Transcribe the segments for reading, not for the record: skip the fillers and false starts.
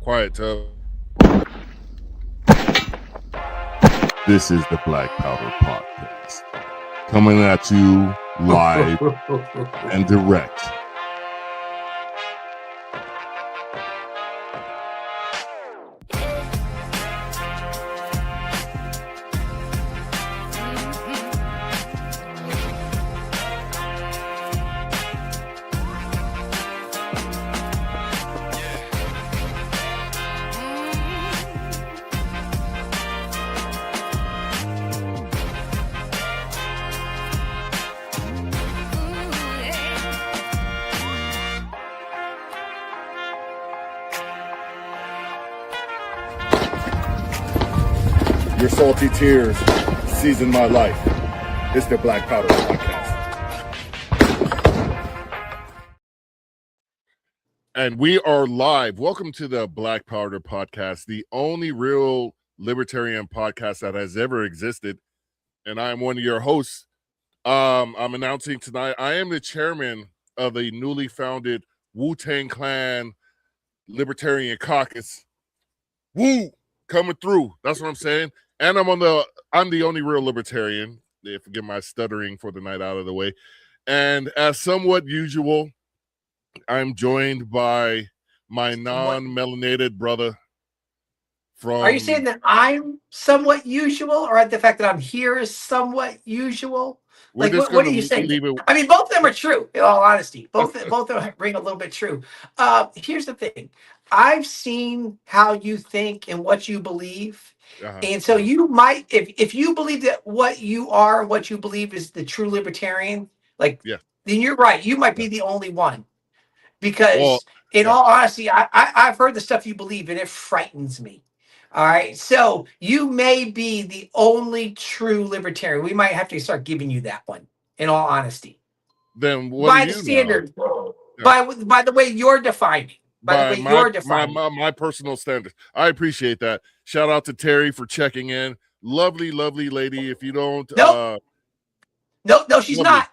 Quiet, Tub. This is the Black Powder Podcast, coming at you live and direct. Your salty tears season my life. It's the Black Powder Podcast. And we are live. Welcome to the Black Powder Podcast, the only real libertarian podcast that has ever existed. And I am one of your hosts. I'm announcing tonight, I am the chairman of the newly founded Wu-Tang Clan Libertarian Caucus. Woo! Coming through. That's what I'm saying. And I'm the only real libertarian. Forget my stuttering for the night out of the way. And as somewhat usual, I'm joined by my non-melanated brother from... Are you saying that I'm somewhat usual, or the fact that I'm here is somewhat usual? Like, what are you saying? I mean, both of them are true, in all honesty. Both of them ring a little bit true. Here's the thing. I've seen how you think and what you believe. And so you might, if you believe that what you are, what you believe is the true libertarian, then you're right. You might be the only one. Because all honesty, I've heard the stuff you believe, and it frightens me. All right. So you may be the only true libertarian. We might have to start giving you that one, in all honesty. Then what by the standard, by the way you're defining. By the way you're defining. My personal standards. I appreciate that. Shout out to Terry for checking in. Lovely, lovely lady. If you don't No, she's lovely. Not.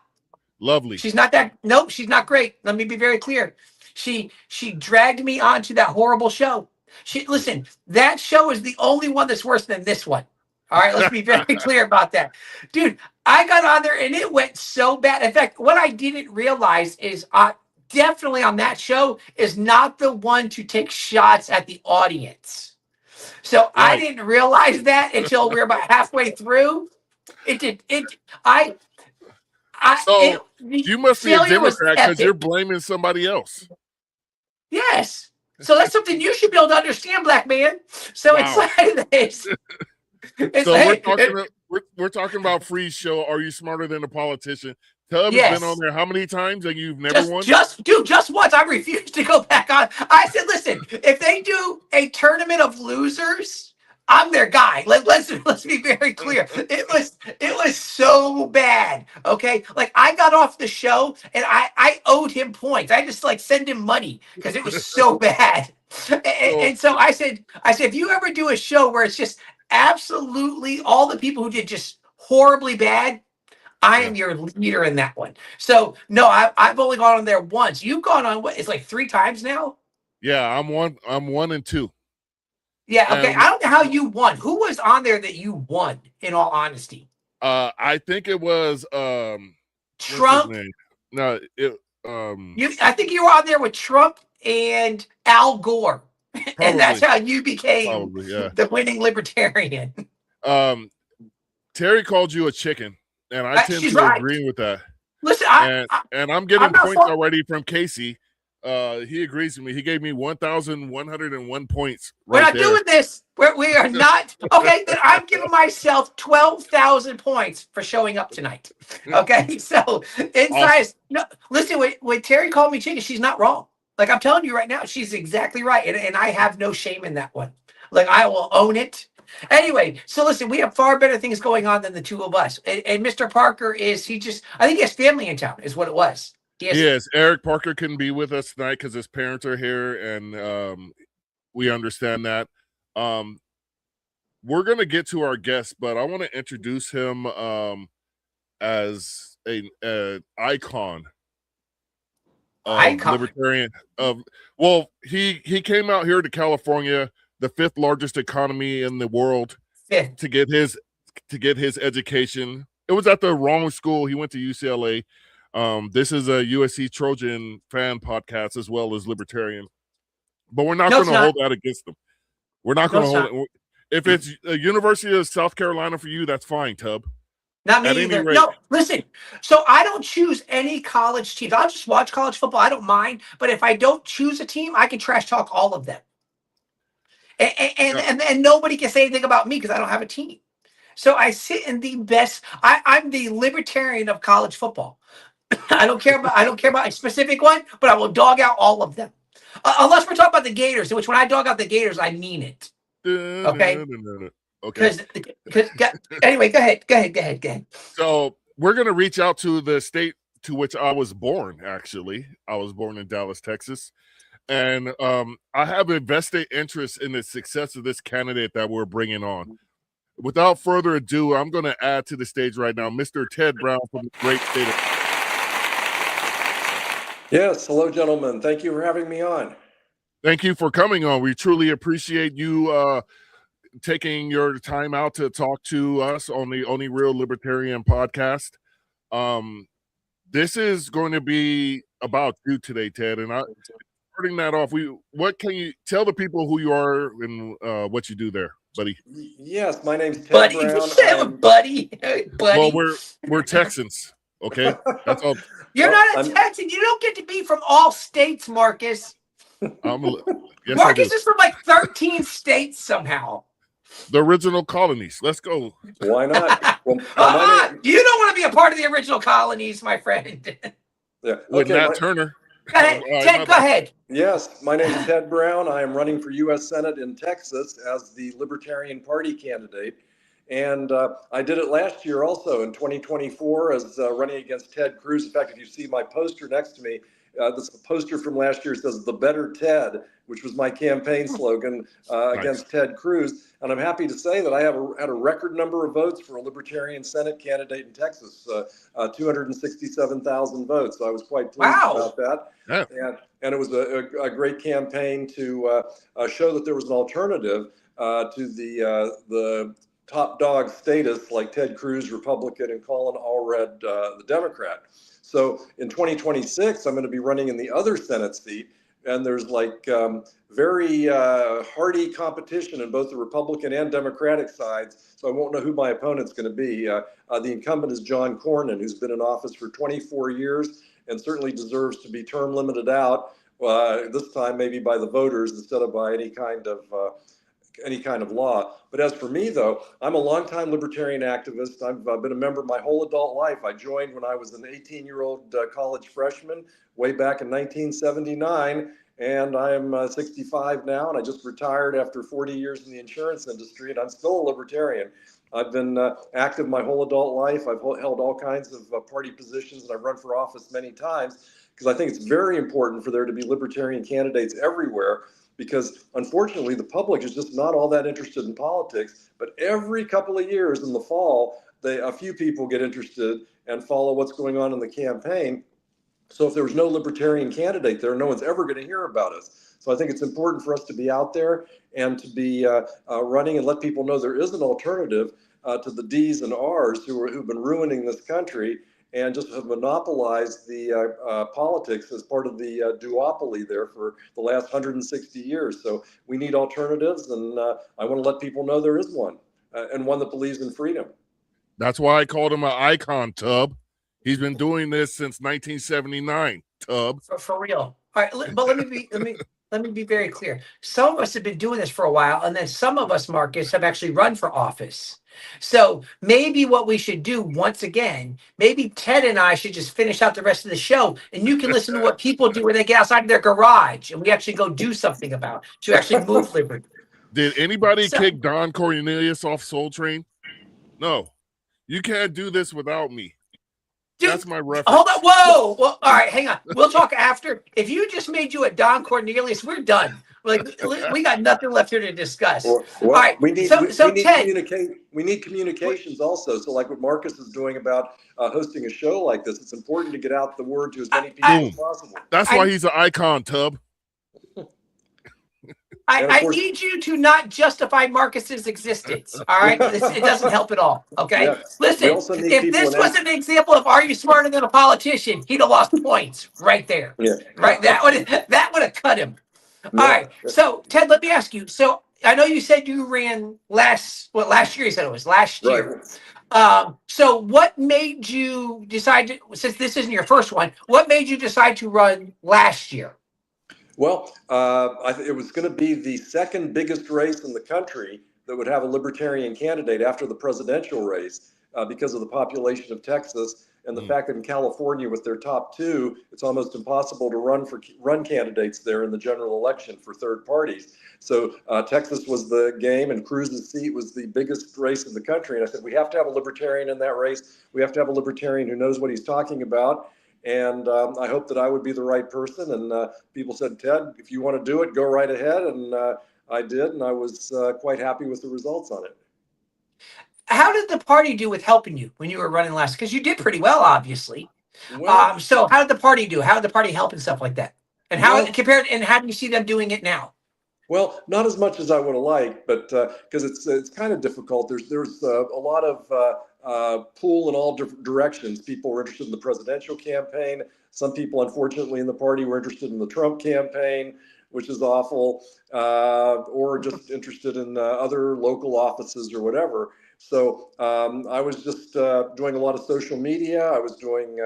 Lovely. She's not that. Nope, she's not great. Let me be very clear. She dragged me onto that horrible show. Listen, that show is the only one that's worse than this one. All right, let's be very clear about that. Dude, I got on there and it went so bad. In fact, what I didn't realize is definitely on that show is not the one to take shots at the audience. So right. I didn't realize that until we were about halfway through. You must be a Democrat because you're blaming somebody else. Yes. So that's something you should be able to understand, black man. So wow. It's like this. We're talking about free show. Are you smarter than a politician? Tubb has been on there how many times and you've never won? Just once. I refused to go back on. I said, listen, if they do a tournament of losers, I'm their guy. Let's be very clear. It was so bad. Okay, like I got off the show and I owed him points. I just send him money because it was so bad. And so I said, if you ever do a show where it's just absolutely all the people who did just horribly bad, I am your leader in that one. So no, I've only gone on there once. You've gone on what? It's like 3 times now. Yeah, I'm 1 and 2. Yeah, okay. I don't know how you won. Who was on there that you won, in all honesty? I think it was Trump. No, I think you were on there with Trump and Al Gore. Probably. And that's how you became the winning libertarian. Terry called you a chicken, and I tend to agree with that. Listen, I'm getting points already from Casey. He agrees with me. He gave me 1,101 points. We're not doing this. We are not. Okay, then I'm giving myself 12,000 points for showing up tonight. Okay, so inside. Awesome. No, listen. When Terry called me chicken, she's not wrong. Like I'm telling you right now, she's exactly right, and I have no shame in that one. Like I will own it. Anyway, so listen, we have far better things going on than the two of us. And Mr. Parker I think he has family in town, is what it was. Yes, Eric Parker couldn't be with us tonight because his parents are here, and we understand that. We're going to get to our guest, but I want to introduce him as an icon libertarian. Well, he came out here to California, the 5th largest economy in the world, to get his education. It was at the wrong school. He went to UCLA. This is a USC Trojan fan podcast as well as Libertarian, but we're not going to hold that against them. We're not going to hold it. If it's a University of South Carolina for you, that's fine, Tub. Not me either. No, listen. So I don't choose any college teams. I'll just watch college football. I don't mind. But if I don't choose a team, I can trash talk all of them. And nobody can say anything about me because I don't have a team. So I sit in the best. I'm the libertarian of college football. I don't care about a specific one, but I will dog out all of them. Unless we're talking about the Gators, which when I dog out the Gators, I mean it. Okay. Okay. Anyway, go ahead. So we're gonna reach out to the state to which I was born. Actually, I was born in Dallas, Texas, and I have a vested interest in the success of this candidate that we're bringing on. Without further ado, I'm going to add to the stage right now, Mr. Ted Brown from the great state of. Yes, hello, gentlemen. Thank you for having me on. Thank you for coming on. We truly appreciate you taking your time out to talk to us on the Only Real Libertarian podcast. This is going to be about you today, Ted. And starting that off, what can you tell the people who you are and what you do there, buddy? Yes, my name's Ted Buddy, Brown. Buddy. Well, we're Texans, okay? That's all. You're not a Texan. You don't get to be from all states, Marcus. Yes, Marcus is from like 13 states somehow. The original colonies. Let's go. Why not? Well, you don't want to be a part of the original colonies, my friend. Yeah. With Nat Turner. Go ahead, Ted, go ahead. Yes, my name is Ted Brown. I am running for U.S. Senate in Texas as the Libertarian Party candidate. And I did it last year also in 2024 as running against Ted Cruz. In fact, if you see my poster next to me, this poster from last year says "The Better Ted," which was my campaign slogan against Ted Cruz. And I'm happy to say that I had a record number of votes for a Libertarian Senate candidate in Texas, 267,000 votes. So I was quite pleased about that. Yeah. And it was a great campaign to show that there was an alternative to the top dog status like Ted Cruz, Republican, and Colin Allred, the Democrat. So in 2026, I'm going to be running in the other Senate seat, and there's like very hearty competition in both the Republican and Democratic sides. So I won't know who my opponent's going to be. The incumbent is John Cornyn, who's been in office for 24 years and certainly deserves to be term limited out, this time maybe by the voters instead of by any kind of law. But as for me, though, I'm a longtime libertarian activist. I've been a member my whole adult life. I joined when I was an 18-year-old college freshman way back in 1979, and I'm 65 now, and I just retired after 40 years in the insurance industry, and I'm still a libertarian. I've been active my whole adult life. I've held all kinds of party positions, and I've run for office many times because I think it's very important for there to be libertarian candidates everywhere, because unfortunately the public is just not all that interested in politics. But every couple of years in the fall, a few people get interested and follow what's going on in the campaign. So if there was no libertarian candidate there, no one's ever going to hear about us. So I think it's important for us to be out there and to be running and let people know there is an alternative to the D's and R's who've been ruining this country and just have monopolized the politics as part of the duopoly there for the last 160 years. So we need alternatives, and I want to let people know there is one, and one that believes in freedom. That's why I called him an icon, Tub. He's been doing this since 1979, Tub. For real. All right, but let me be very clear. Some of us have been doing this for a while, and then some of us, Marcus, have actually run for office. So maybe what we should do once again, maybe Ted and I should just finish out the rest of the show, and you can listen to what people do when they get outside of their garage, and we actually go do something about to actually move liberty. Did anybody kick Don Cornelius off Soul Train? No. You can't do this without me. Dude, that's my reference. Hold on. Whoa. Well, all right, hang on. We'll talk after. If you just made you a Don Cornelius, we're done. Like we got nothing left here to discuss. Well, All right. we need Ted, we need communications also. So like what Marcus is doing about hosting a show like this, it's important to get out the word to as many people as possible. That's why he's an icon, Tub. I need you to not justify Marcus's existence. All right, it doesn't help at all. Okay, Yeah. Listen. If this was an example of "Are you smarter than a politician?" he'd have lost points right there. Yeah. Right. That would have cut him. Yeah. All right. So Ted, let me ask you. So I know you said you ran last year. You said it was last year. Right. So what made you decide to, since this isn't your first one, what made you decide to run last year? Well, it was going to be the second biggest race in the country that would have a Libertarian candidate after the presidential race because of the population of Texas and the fact that in California, with their top two, it's almost impossible to run candidates there in the general election for third parties. So Texas was the game, and Cruz's seat was the biggest race in the country. And I said, we have to have a Libertarian in that race. We have to have a Libertarian who knows what he's talking about. And I hope that I would be the right person. And people said, Ted, if you want to do it, go right ahead. And I did. And I was quite happy with the results on it. How did the party do with helping you when you were running last? Because you did pretty well, obviously. Well, so how did the party do? How did the party help and stuff like that? And how do you see them doing it now? Well, not as much as I would have liked, but because it's kind of difficult. There's a lot of pull in all different directions. People were interested in the presidential campaign. Some people, unfortunately, in the party were interested in the Trump campaign, which is awful, or just interested in other local offices or whatever. So I was just doing a lot of social media. I was doing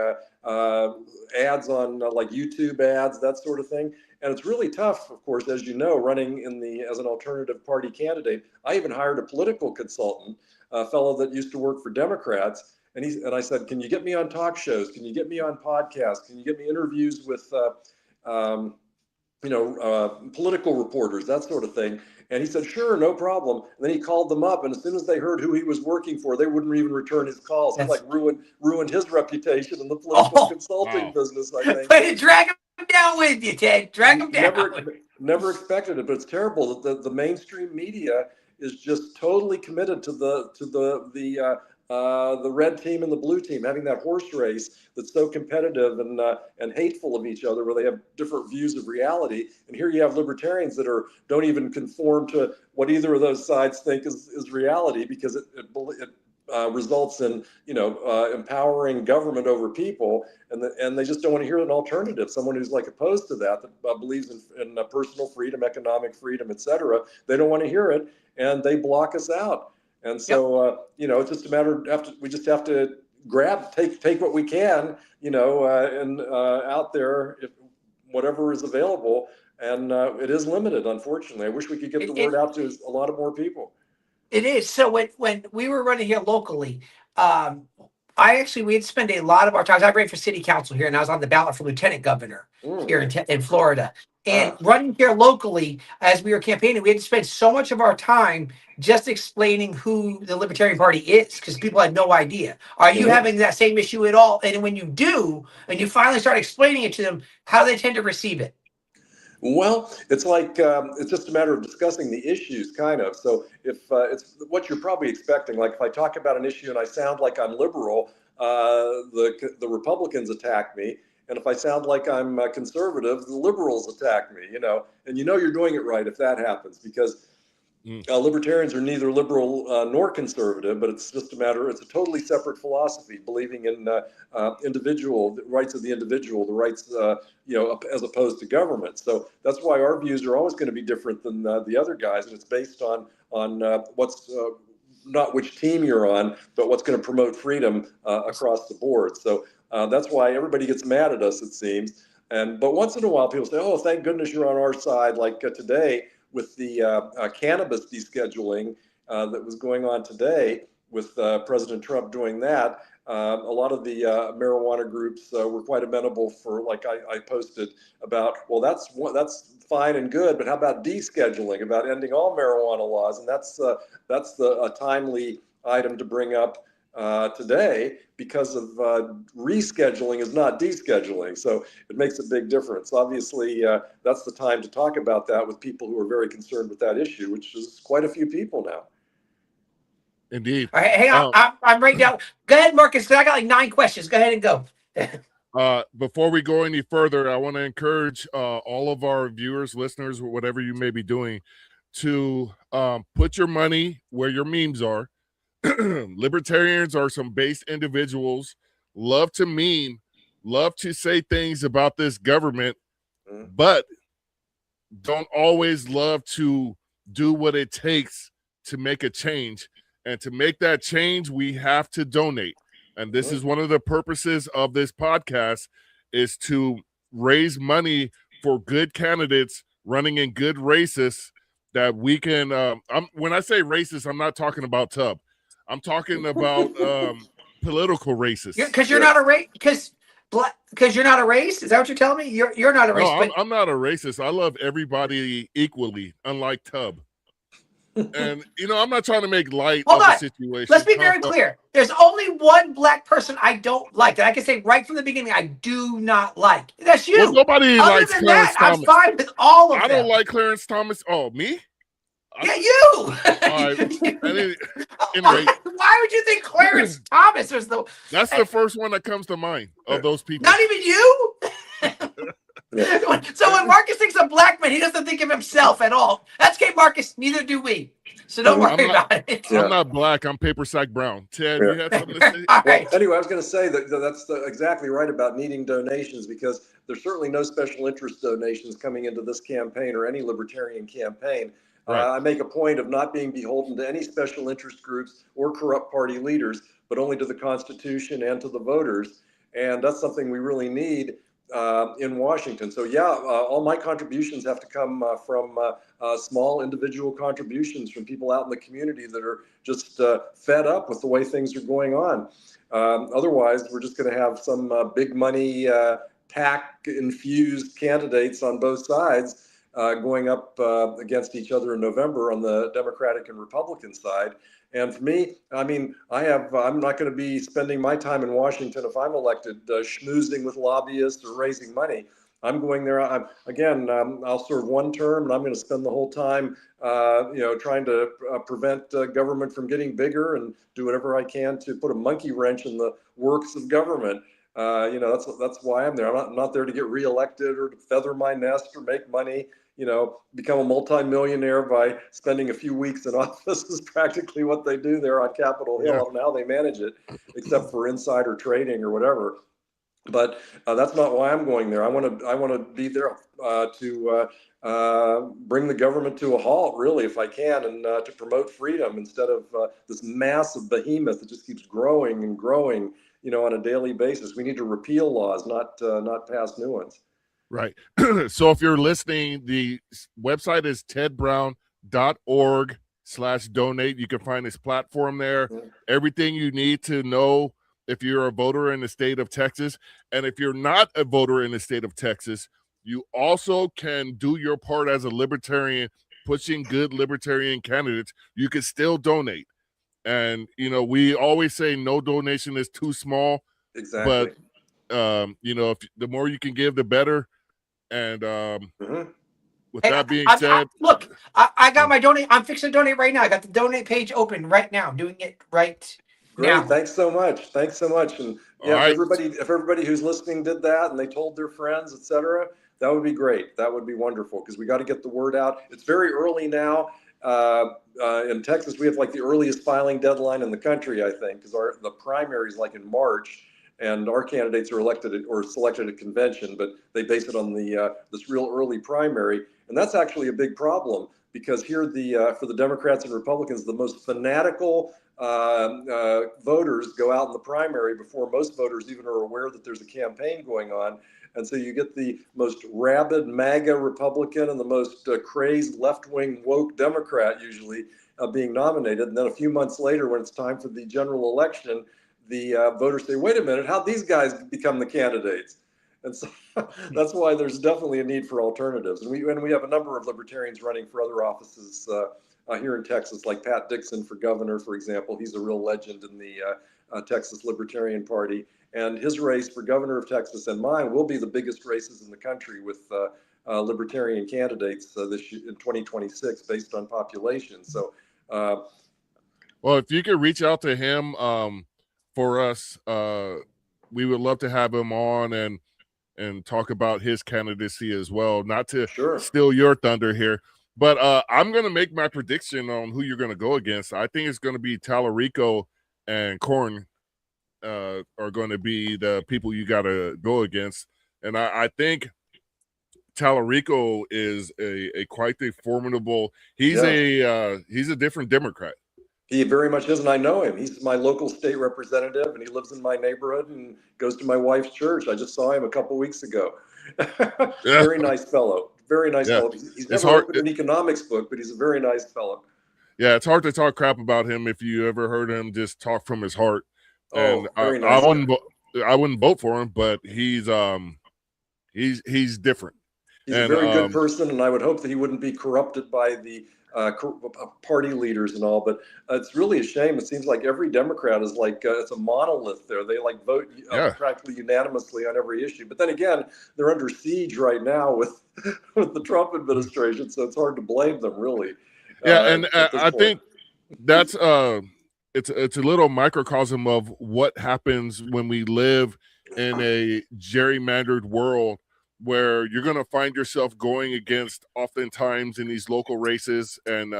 ads on like YouTube ads, that sort of thing. And it's really tough, of course, as you know, running as an alternative party candidate. I even hired a political consultant, a fellow that used to work for Democrats. And I said, can you get me on talk shows? Can you get me on podcasts? Can you get me interviews with, political reporters, that sort of thing? And he said, sure, no problem. And then he called them up. And as soon as they heard who he was working for, they wouldn't even return his calls. He ruined his reputation in the political consulting business, I think. Way to drag him down with you, Ted. Drag him down. Never expected it, but it's terrible that the mainstream media is just totally committed to the red team and the blue team, having that horse race that's so competitive and hateful of each other, where they have different views of reality. And here you have libertarians that don't even conform to what either of those sides think is reality, because it results in empowering government over people, and they just don't want to hear an alternative. Someone who's like opposed to that believes in personal freedom, economic freedom, etc. They don't want to hear it, and they block us out. And so, it's just a matter of we just have to take what we can, and out there, if whatever is available. And it is limited, unfortunately. I wish we could get the word out to a lot of more people. It is. So when we were running here locally, we had spent a lot of our time. I ran for city council here, and I was on the ballot for lieutenant governor here in Florida. And running here locally, as we were campaigning, we had to spend so much of our time just explaining who the Libertarian Party is, because people had no idea. Are you having that same issue at all? And when you do, and you finally start explaining it to them, how do they tend to receive it? Well, it's like it's just a matter of discussing the issues, kind of. So if it's what you're probably expecting, like if I talk about an issue and I sound like I'm liberal, the Republicans attack me. And if I sound like I'm conservative, the liberals attack me, and you're doing it right if that happens, because libertarians are neither liberal nor conservative, but it's just it's a totally separate philosophy, believing in the rights of the individual, the rights, as opposed to government. So that's why our views are always going to be different than the other guys. And it's based on what's not which team you're on, but what's going to promote freedom across the board. So that's why everybody gets mad at us, it seems. But once in a while, people say, oh, thank goodness you're on our side. Like today with the cannabis descheduling that was going on today with President Trump doing that. A lot of the marijuana groups were quite amenable for, like I posted about, well, that's fine and good, but how about descheduling, about ending all marijuana laws? And that's a timely item to bring up today because of rescheduling is not descheduling. So it makes a big difference. Obviously, that's the time to talk about that with people who are very concerned with that issue, which is quite a few people now. Indeed. All right, hang on. I'm right now. Go ahead, Marcus, because I got like 9 questions. Go ahead and go. Before we go any further, I want to encourage all of our viewers, listeners, whatever you may be doing, to put your money where your memes are. Libertarians are some base individuals, love to meme, love to say things about this government, but don't always love to do what it takes to make a change. And to make that change, we have to donate. And this is one of the purposes of this podcast, is to raise money for good candidates running in good races that we can when I say racist, I'm not talking about Tub. I'm talking about political racists. Because you're not a race. Because you're not a race. Is that what you're telling me? You're not a race. No, I'm not a racist. I love everybody equally, unlike Tub. And I'm not trying to make light of the situation. Let's be very clear. There's only one black person I don't like, and I can say right from the beginning I do not like. That's you. Well, nobody likes Clarence Thomas. I'm fine with all of them. I don't like Clarence Thomas. Oh, me? Yeah, you. Anyway, why would you think Clarence Thomas was the? That's the first one that comes to mind of those people. Not even you. So when Marcus thinks of black men, he doesn't think of himself at all. That's okay, Marcus. Neither do we. So don't worry about it. I'm not black. I'm paper sack brown. Ted, you had something to say? Well, anyway, I was going to say that's exactly right about needing donations, because there's certainly no special interest donations coming into this campaign or any libertarian campaign. Right. I make a point of not being beholden to any special interest groups or corrupt party leaders, but only to the Constitution and to the voters. And that's something we really need in Washington. So all my contributions have to come from small individual contributions from people out in the community that are just fed up with the way things are going on. Otherwise, we're just going to have some big money PAC infused candidates on both sides going up against each other in November on the Democratic and Republican side. And for me, I mean, I'm not going to be spending my time in Washington if I'm elected schmoozing with lobbyists or raising money. I'm going there. I'll serve one term, and I'm going to spend the whole time, trying to prevent government from getting bigger and do whatever I can to put a monkey wrench in the works of government. That's why I'm there. I'm not there to get reelected or to feather my nest or make money. Become a multimillionaire by spending a few weeks in office is practically what they do there on Capitol Hill. I don't know how they manage it, except for insider trading or whatever. But that's not why I'm going there. I want to be there to bring the government to a halt, really, if I can, and to promote freedom instead of this massive behemoth that just keeps growing and growing, on a daily basis. We need to repeal laws, not pass new ones. Right. So if you're listening, the website is tedbrown.org/donate. You can find his platform there. Everything you need to know if you're a voter in the state of Texas. And if you're not a voter in the state of Texas, you also can do your part as a libertarian, pushing good libertarian candidates. You can still donate. And, we always say no donation is too small. Exactly. But, if the more you can give, the better. And with that being said, look, I got my donate. I'm fixing to donate right now. I got the donate page open right now. I'm doing it right now. Thanks so much. And if everybody who's listening did that and they told their friends, etc., that would be great. That would be wonderful, because we got to get the word out. It's very early now. In Texas, we have like the earliest filing deadline in the country, I think, because the primary is like in March. And our candidates are elected or selected at convention, but they base it on this real early primary. And that's actually a big problem, because here for the Democrats and Republicans, the most fanatical voters go out in the primary before most voters even are aware that there's a campaign going on. And so you get the most rabid MAGA Republican and the most crazed left-wing woke Democrat usually being nominated. And then a few months later, when it's time for the general election, the voters say, wait a minute, how'd these guys become the candidates? And so that's why there's definitely a need for alternatives. And we have a number of libertarians running for other offices here in Texas, like Pat Dixon for governor, for example. He's a real legend in the Texas Libertarian Party. And his race for governor of Texas and mine will be the biggest races in the country with Libertarian candidates this year, in 2026 based on population. So, well, if you could reach out to him for us, we would love to have him on and talk about his candidacy as well. Not to steal your thunder here, but I'm going to make my prediction on who you're going to go against. I think it's going to be Tallarico and Corn are going to be the people you got to go against. And I think Tallarico is a quite a formidable. He's a different Democrat. He very much is, and I know him. He's my local state representative, and he lives in my neighborhood and goes to my wife's church. I just saw him a couple weeks ago. Very nice fellow. Very nice fellow. He's never opened an economics book, but he's a very nice fellow. Yeah, it's hard to talk crap about him if you ever heard him just talk from his heart. And very nice. I wouldn't vote for him, but he's different. He's a very good person, and I would hope that he wouldn't be corrupted by the party leaders and all. But it's really a shame. It seems like every Democrat is like it's a monolith there. They like vote practically unanimously on every issue. But then again, they're under siege right now with the Trump administration, so it's hard to blame them, really. Yeah, and I think that's it's a little microcosm of what happens when we live in a gerrymandered world, where you're going to find yourself going against, oftentimes in these local races and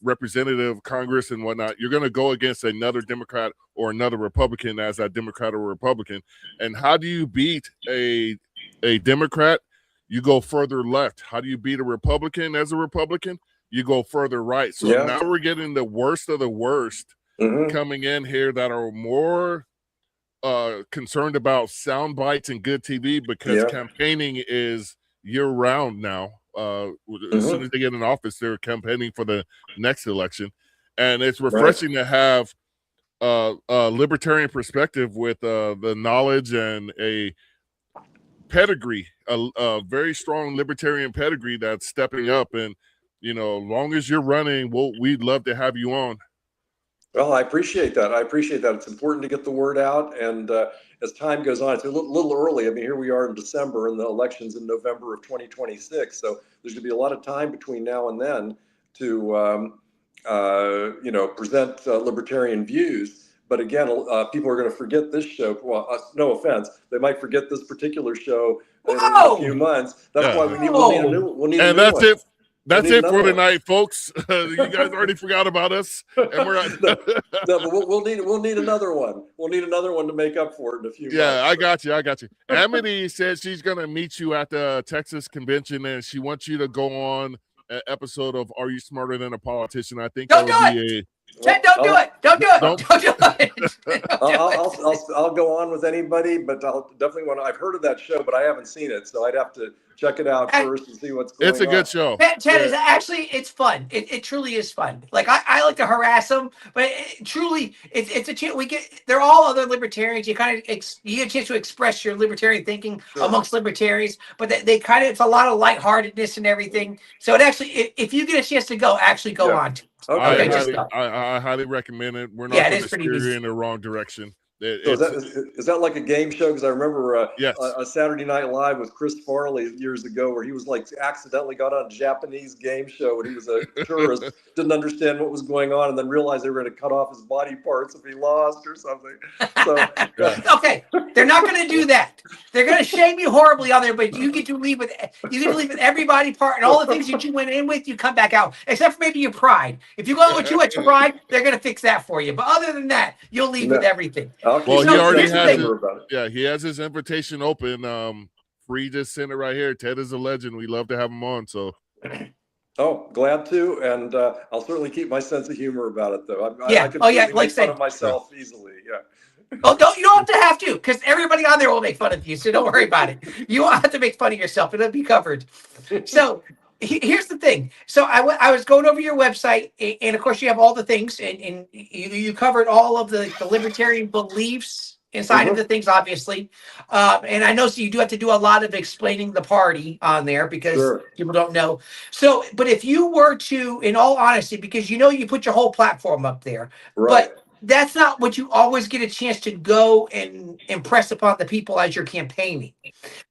representative Congress and whatnot, you're going to go against another Democrat or another Republican as a Democrat or Republican. And how do you beat a Democrat? You go further left. How do you beat a Republican as a Republican? You go further right. So now we're getting the worst of the worst coming in here that are more concerned about sound bites and good TV, because campaigning is year round now. As soon as they get in office, they're campaigning for the next election, and it's refreshing to have a libertarian perspective with the knowledge and a pedigree, a very strong libertarian pedigree that's stepping up. And as long as you're running, we'd love to have you on. Well, I appreciate that. It's important to get the word out. And as time goes on, it's a little early. I mean, here we are in December and the election's in November of 2026. So there's going to be a lot of time between now and then to, present libertarian views. But again, people are going to forget this show. Well, no offense. They might forget this particular show in a few months. That's why we'll need a new one. And that's it. That's it for tonight, folks. You guys already forgot about us, and we're we'll need another one. We'll need another one to make up for it in a few months. Yeah, I got you. Amity says she's gonna meet you at the Texas convention, and she wants you to go on an episode of Are You Smarter Than a Politician? I think Don't do it. Don't do it. I'll go on with anybody, but I'll definitely want to. I've heard of that show, but I haven't seen it, so I'd have to check it out first and see what's going on. It's a good show. Ted is actually, it's fun. It truly is fun. Like I like to harass them, but truly, it's a chance. They're all other libertarians. You kind of you get a chance to express your libertarian thinking amongst libertarians, but they kind of, it's a lot of lightheartedness and everything. So it actually, if you get a chance to go, actually go on. Okay. I highly recommend it. We're not going to steer you in the wrong direction. Is that like a game show? Because I remember a Saturday Night Live with Chris Farley years ago, where he was like accidentally got on a Japanese game show when he was a tourist, didn't understand what was going on, and then realized they were going to cut off his body parts if he lost or something. So, okay, they're not going to do that. They're going to shame you horribly on there, but you get to leave with every body part and all the things that you went in with. You come back out, except for maybe your pride. If you go in with too much pride, they're going to fix that for you. But other than that, you'll leave with everything. Well, he already has he has his invitation open. Free just sent it right here. Ted is a legend. We love to have him on. So, glad to, and I'll certainly keep my sense of humor about it, though. I can make fun of myself easily. Yeah. Well, you don't have to, because everybody on there will make fun of you. So don't worry about it. You won't have to make fun of yourself. It'll be covered. So. Here's the thing. So I was going over your website, and of course you have all the things, and you covered all of the libertarian beliefs inside of the things, obviously. And I know you do have to do a lot of explaining the party on there, because people don't know. So, but if you were to, in all honesty, because you put your whole platform up there, but that's not what you always get a chance to go and impress upon the people as you're campaigning.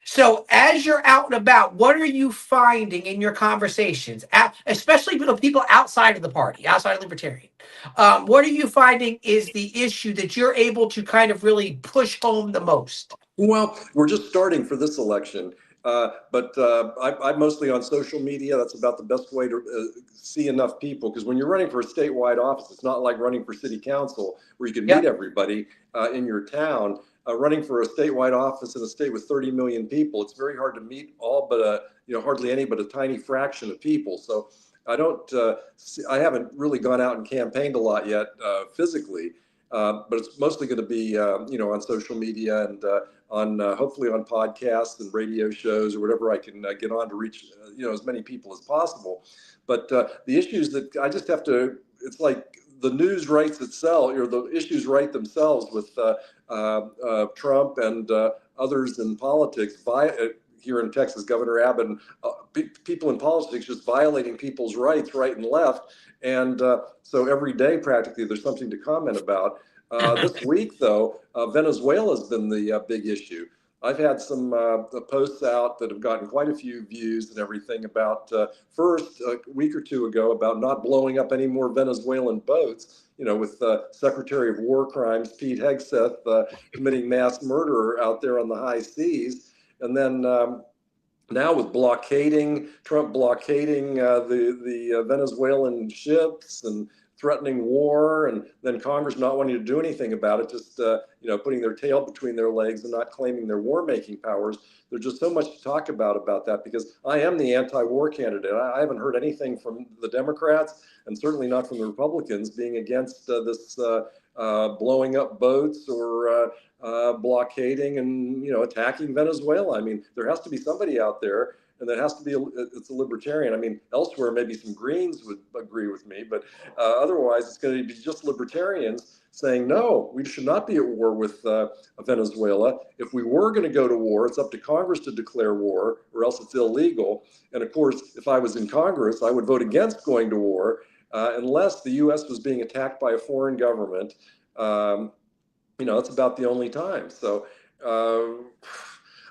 So as you're out and about, what are you finding in your conversations, especially with people outside of the party, outside of Libertarian? What are you finding is the issue that you're able to kind of really push home the most? Well, we're just starting for this election. But I'm mostly on social media. That's about the best way to see enough people. Because when you're running for a statewide office, it's not like running for city council where you can meet everybody in your town. Running for a statewide office in a state with 30 million people, it's very hard to meet all but hardly any but a tiny fraction of people. So I haven't really gone out and campaigned a lot yet physically. But it's mostly going to be, on social media and on hopefully on podcasts and radio shows or whatever I can get on to reach, as many people as possible. But the issues that I just have to, it's like the news writes itself, or the issues write themselves with Trump and others in politics. Here in Texas, Governor Abbott, and people in politics just violating people's rights right and left. And so every day, practically, there's something to comment about. This week, though, Venezuela has been the big issue. I've had some posts out that have gotten quite a few views and everything about, first, a week or two ago, about not blowing up any more Venezuelan boats, with Secretary of War Crimes, Pete Hegseth, committing mass murder out there on the high seas. And then now with Trump blockading the Venezuelan ships and threatening war, and then Congress not wanting to do anything about it, just putting their tail between their legs and not claiming their war-making powers. There's just so much to talk about that, because I am the anti-war candidate. I haven't heard anything from the Democrats, and certainly not from the Republicans, being against this blowing up boats or blockading and attacking Venezuela. I mean, there has to be somebody out there, and there has to be it's a libertarian. I mean, elsewhere maybe some Greens would agree with me, but otherwise it's going to be just libertarians saying, no, we should not be at war with Venezuela. If we were going to go to war, it's up to Congress to declare war, or else it's illegal. And of course, if I was in Congress, I would vote against going to war unless the U.S. was being attacked by a foreign government. It's about the only time. So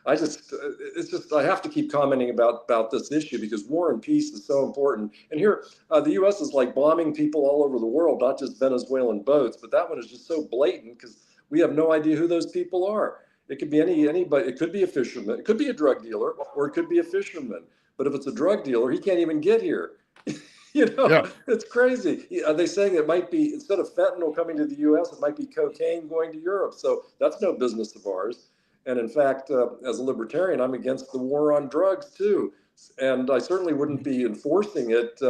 I have to keep commenting about this issue, because war and peace is so important. And here, the U.S. is like bombing people all over the world, not just Venezuelan boats. But that one is just so blatant, because we have no idea who those people are. It could be anybody. It could be a fisherman. It could be a drug dealer, or it could be a fisherman. But if it's a drug dealer, he can't even get here. It's crazy. Are they saying it might be, instead of fentanyl coming to the U.S., it might be cocaine going to Europe? So that's no business of ours. And in fact, as a libertarian, I'm against the war on drugs too. And I certainly wouldn't be enforcing it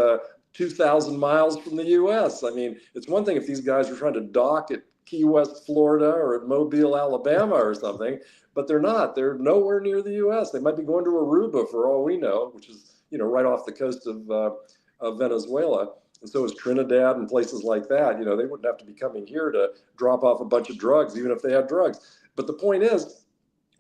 2,000 miles from the U.S. I mean, it's one thing if these guys are trying to dock at Key West, Florida, or at Mobile, Alabama or something, but they're not. They're nowhere near the U.S. They might be going to Aruba for all we know, which is, right off the coast of Venezuela. And so is Trinidad and places like that. They wouldn't have to be coming here to drop off a bunch of drugs, even if they had drugs. But the point is,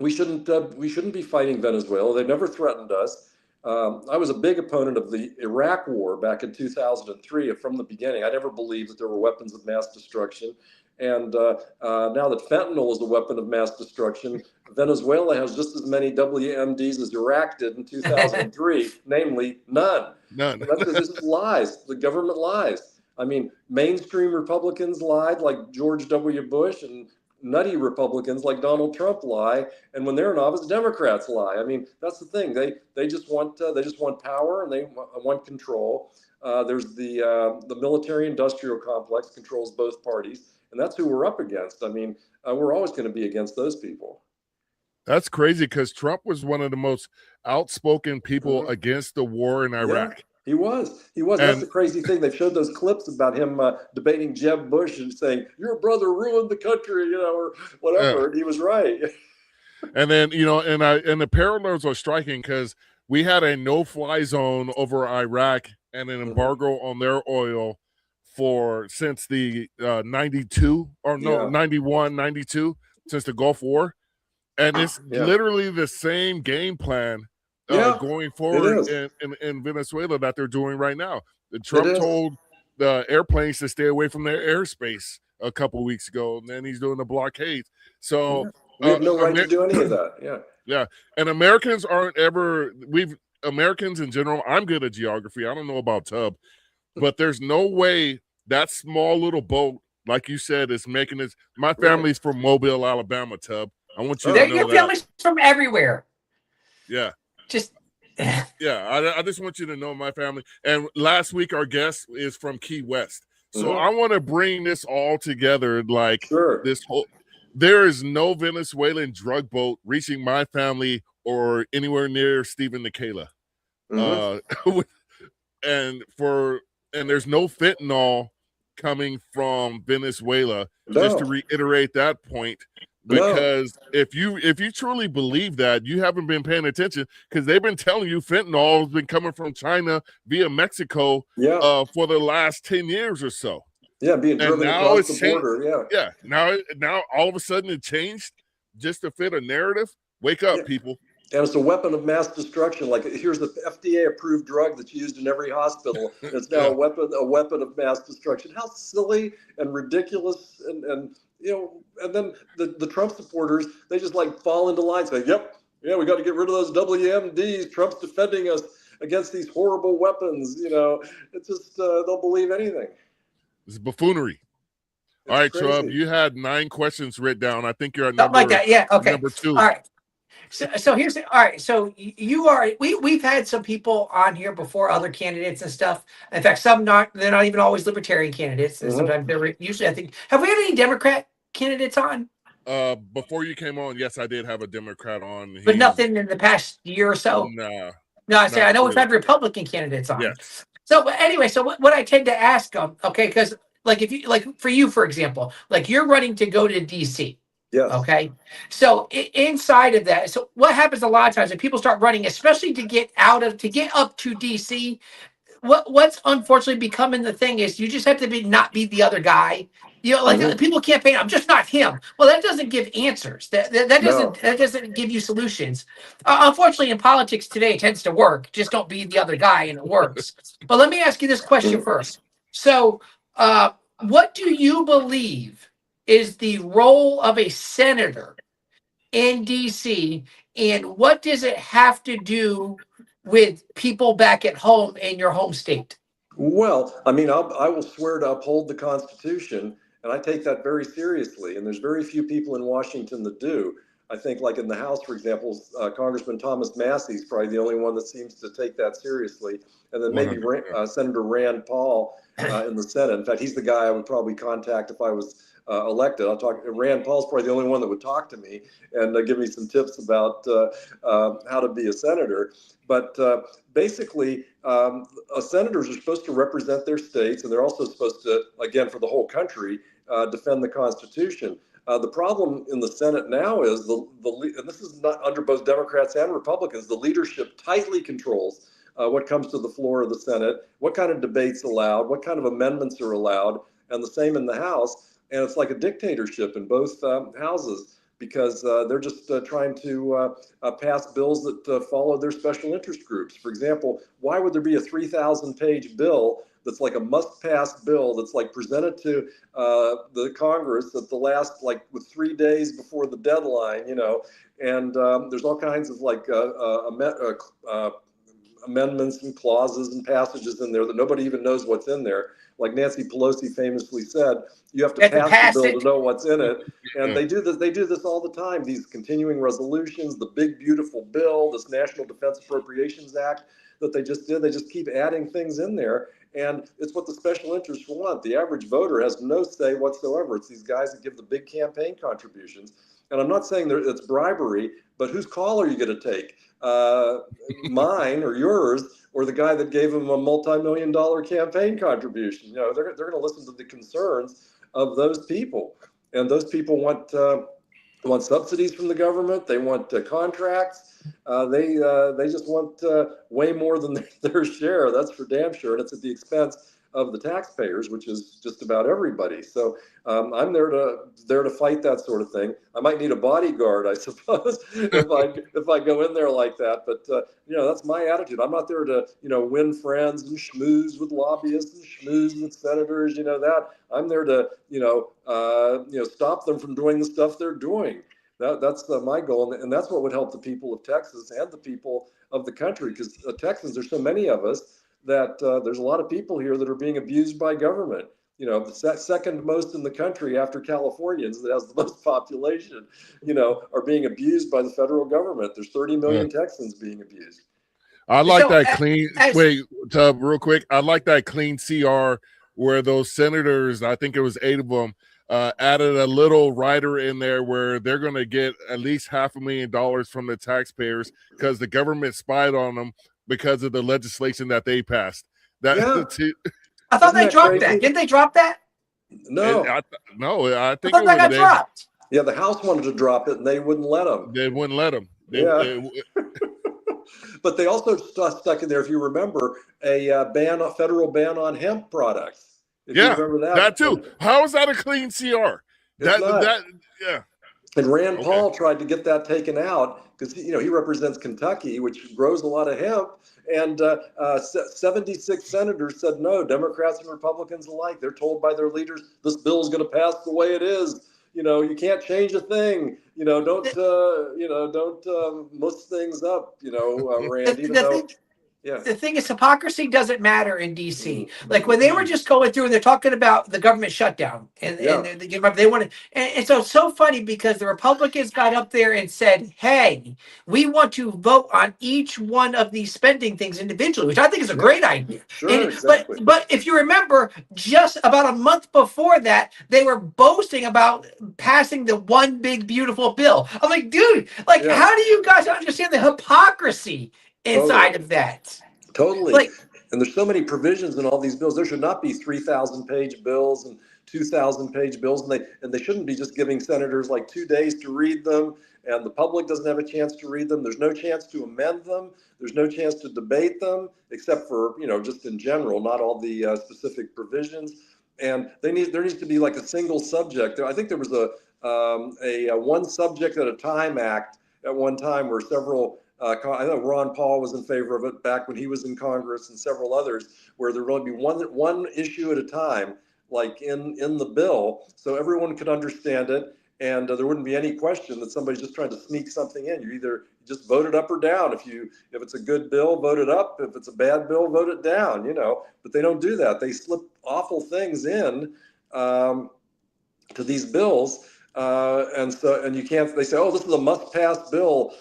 we shouldn't be fighting Venezuela. They never threatened us. I was a big opponent of the Iraq war back in 2003 from the beginning. I never believed that there were weapons of mass destruction. And now that fentanyl is a weapon of mass destruction, Venezuela has just as many WMDs as Iraq did in 2003, namely none. This is lies. The government lies. I mean, mainstream Republicans lied, like George W. Bush, and nutty Republicans like Donald Trump lie, and when they're in office, Democrats lie. I mean, that's the thing. They just want power, and they want control. There's the military-industrial complex controls both parties, and that's who we're up against. I mean, we're always going to be against those people. That's crazy, because Trump was one of the most outspoken people against the war in Iraq. Yeah. He was. That's the crazy thing. They showed those clips about him debating Jeb Bush and saying, "Your brother ruined the country," or whatever. Yeah. And he was right. And then, and the parallels are striking, because we had a no-fly zone over Iraq and an embargo on their oil since the 91, 92, since the Gulf War. And it's literally the same game plan going forward in Venezuela that they're doing right now. Trump told the airplanes to stay away from their airspace a couple of weeks ago, and then he's doing the blockades. So we have no right to do any of that. Yeah. Yeah. And Americans aren't ever, Americans in general, I'm good at geography. I don't know about Tub, but there's no way that small little boat, like you said, is making this. My family's from Mobile, Alabama, Tub. I want you to know your that. family's from everywhere. Yeah. Just. Yeah. I just want you to know my family. And last week, our guest is from Key West. So I want to bring this all together. Like this whole, there is no Venezuelan drug boat reaching my family or anywhere near Stephen Nikela. And there's no fentanyl coming from Venezuela. Just to reiterate that point, because if you truly believe that, you haven't been paying attention, because they've been telling you fentanyl has been coming from China via Mexico for the last 10 years or so. Yeah, being driven across the border. Yeah. Now all of a sudden it changed just to fit a narrative. Wake up, people. And it's a weapon of mass destruction. Like, here's the FDA-approved drug that's used in every hospital. It's now a weapon of mass destruction. How silly and ridiculous, and and then the Trump supporters, they just like fall into line, say, we got to get rid of those WMDs. Trump's defending us against these horrible weapons. It's just they'll believe anything. It's buffoonery. All right, Chubb, you had 9 questions written down. I think you're at number, like that. Yeah, okay. Number 2. All right. So here's all right. So we've had some people on here before, other candidates and stuff. In fact, they're not even always Libertarian candidates. And sometimes they're usually, I think, have we had any Democrat candidates on? Before you came on, yes, I did have a Democrat on. But nothing in the past year or so? No, I know we've had Republican candidates on. Yes. So, but anyway, so what I tend to ask them, okay, because for you, for example, like you're running to go to DC. Yes. Okay. So inside of that, so what happens a lot of times when people start running, especially to get up to DC, what's unfortunately becoming the thing is you just have to not be the other guy. People campaign, I'm just not him. Well, that doesn't give answers. That doesn't give you solutions. Unfortunately, in politics today, it tends to work. Just don't be the other guy, and it works. But let me ask you this question first. So, what do you believe is the role of a senator in DC, and what does it have to do with people back at home in your home state? Well, I mean, I will swear to uphold the Constitution, and I take that very seriously. And there's very few people in Washington that do. I think, like in the House, for example, Congressman Thomas Massey is probably the only one that seems to take that seriously. And then maybe Senator Rand Paul in the Senate. In fact, he's the guy I would probably contact if I was elected. Rand Paul's probably the only one that would talk to me and give me some tips about how to be a senator. But basically, senators are supposed to represent their states, and they're also supposed to, again, for the whole country, defend the Constitution. The problem in the Senate now is and this is not under both Democrats and Republicans, the leadership tightly controls what comes to the floor of the Senate, what kind of debates allowed, what kind of amendments are allowed, and the same in the House. And it's like a dictatorship in both houses, because they're just trying to pass bills that follow their special interest groups. For example, why would there be a 3,000-page bill that's like a must-pass bill that's like presented to the Congress at the last, like with 3 days before the deadline, and there's all kinds of like amendments and clauses and passages in there that nobody even knows what's in there. Like Nancy Pelosi famously said, you have to pass the bill to know what's in it. And they do this all the time. These continuing resolutions, the big, beautiful bill, this National Defense Appropriations Act that they just did, they just keep adding things in there. And it's what the special interests want. The average voter has no say whatsoever. It's these guys that give the big campaign contributions. And I'm not saying that it's bribery, but whose call are you going to take? Mine or yours, or the guy that gave him a multi-million-dollar campaign contribution? They're going to listen to the concerns of those people, and those people want subsidies from the government. They want contracts. They just want way more than their share. That's for damn sure, and it's at the expense of the taxpayers, which is just about everybody. So I'm there to fight that sort of thing. I might need a bodyguard, I suppose, if I go in there like that. But that's my attitude. I'm not there to win friends and schmooze with lobbyists and schmooze with senators. That I'm there to stop them from doing the stuff they're doing. That's my goal, and that's what would help the people of Texas and the people of the country, because Texans, there's so many of us that there's a lot of people here that are being abused by government. The second most in the country after Californians, that has the most population, are being abused by the federal government. There's 30 million Texans being abused. I like that clean. Wait, real quick. I like that clean CR where those senators, I think it was 8 of them, added a little rider in there where they're going to get at least $500,000 from the taxpayers because the government spied on them because of the legislation that they passed. I thought they dropped that. Didn't they drop that? No. I think that got dropped. Yeah, the House wanted to drop it, and they wouldn't let them. They wouldn't let them. But they also stuck in there, if you remember, a federal ban on hemp products. If you remember that too. How is that a clean CR? And Rand Paul tried to get that taken out because he represents Kentucky, which grows a lot of hemp. And 76 senators said no. Democrats and Republicans alike. They're told by their leaders this bill is going to pass the way it is. You can't change a thing. Don't muss things up. Rand. The thing is, hypocrisy doesn't matter in DC. Like when they were just going through and they're talking about the government shutdown, and they wanted, and so it's so funny because the Republicans got up there and said, "Hey, we want to vote on each one of these spending things individually," which I think is a great idea. Sure, exactly. But if you remember, just about a month before that, they were boasting about passing the one big beautiful bill. I'm like, dude, how do you guys understand the hypocrisy inside of that? Totally. And there's so many provisions in all these bills. There should not be 3,000-page bills and 2,000-page bills, and they shouldn't be just giving senators 2 days to read them, and the public doesn't have a chance to read them. There's no chance to amend them. There's no chance to debate them, except for just in general, not all the specific provisions. And there needs to be a single subject. I think there was a one subject at a time act at one time where several. I know Ron Paul was in favor of it back when he was in Congress, and several others, where there would only be one issue at a time, in the bill, so everyone could understand it, and there wouldn't be any question that somebody's just trying to sneak something in. You either just vote it up or down. If it's a good bill, vote it up. If it's a bad bill, vote it down. But they don't do that. They slip awful things in to these bills. And you can't, they say, oh, this is a must-pass bill.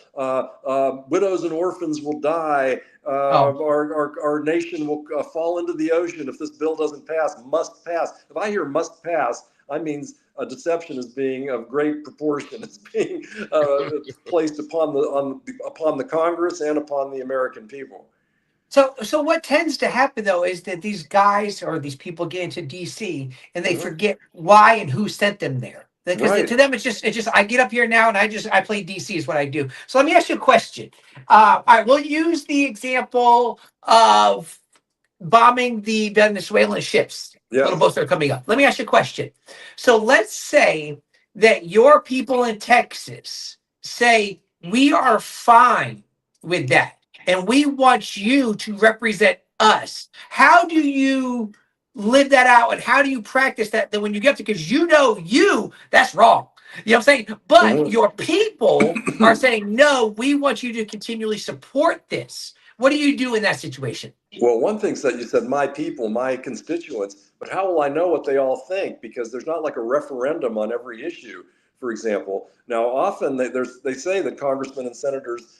Widows and orphans will die. Our nation will fall into the ocean if this bill doesn't pass. Must pass. If I hear must pass, I means a deception is being of great proportion. It's being placed upon the Congress and upon the American people. So what tends to happen though is that these guys or these people get into DC and they forget why and who sent them there. Because to them, it's just I get up here now and I play DC is what I do. So let me ask you a question. All right, we'll use the example of bombing the Venezuelan ships. Little boats that are coming up. Let me ask you a question. So let's say that your people in Texas say we are fine with that, and we want you to represent us. How do you live that out, and how do you practice that then when you get to, because that's wrong, you know what I'm saying, but your people are saying no, we want you to continually support this. What do you do in that situation? Well, one thing that you said, my people, my constituents, but how will I know what they all think? Because there's not a referendum on every issue, for example. Now often they say that congressmen and senators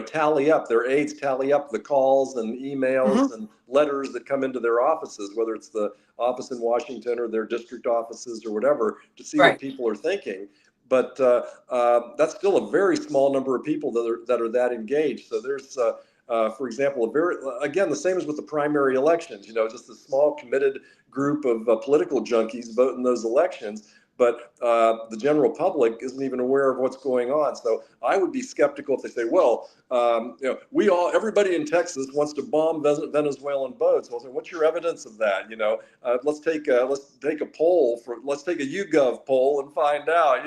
tally up, their aides tally up the calls and emails and letters that come into their offices, whether it's the office in Washington or their district offices or whatever, to see what people are thinking. But that's still a very small number of people that are that engaged. So there's, for example, the same as with the primary elections, just a small committed group of political junkies vote in those elections. but the general public isn't even aware of what's going on. So I would be skeptical if they say, well, everybody in Texas wants to bomb Venezuelan boats. Well, so what's your evidence of that? Let's take a poll let's take a YouGov poll and find out.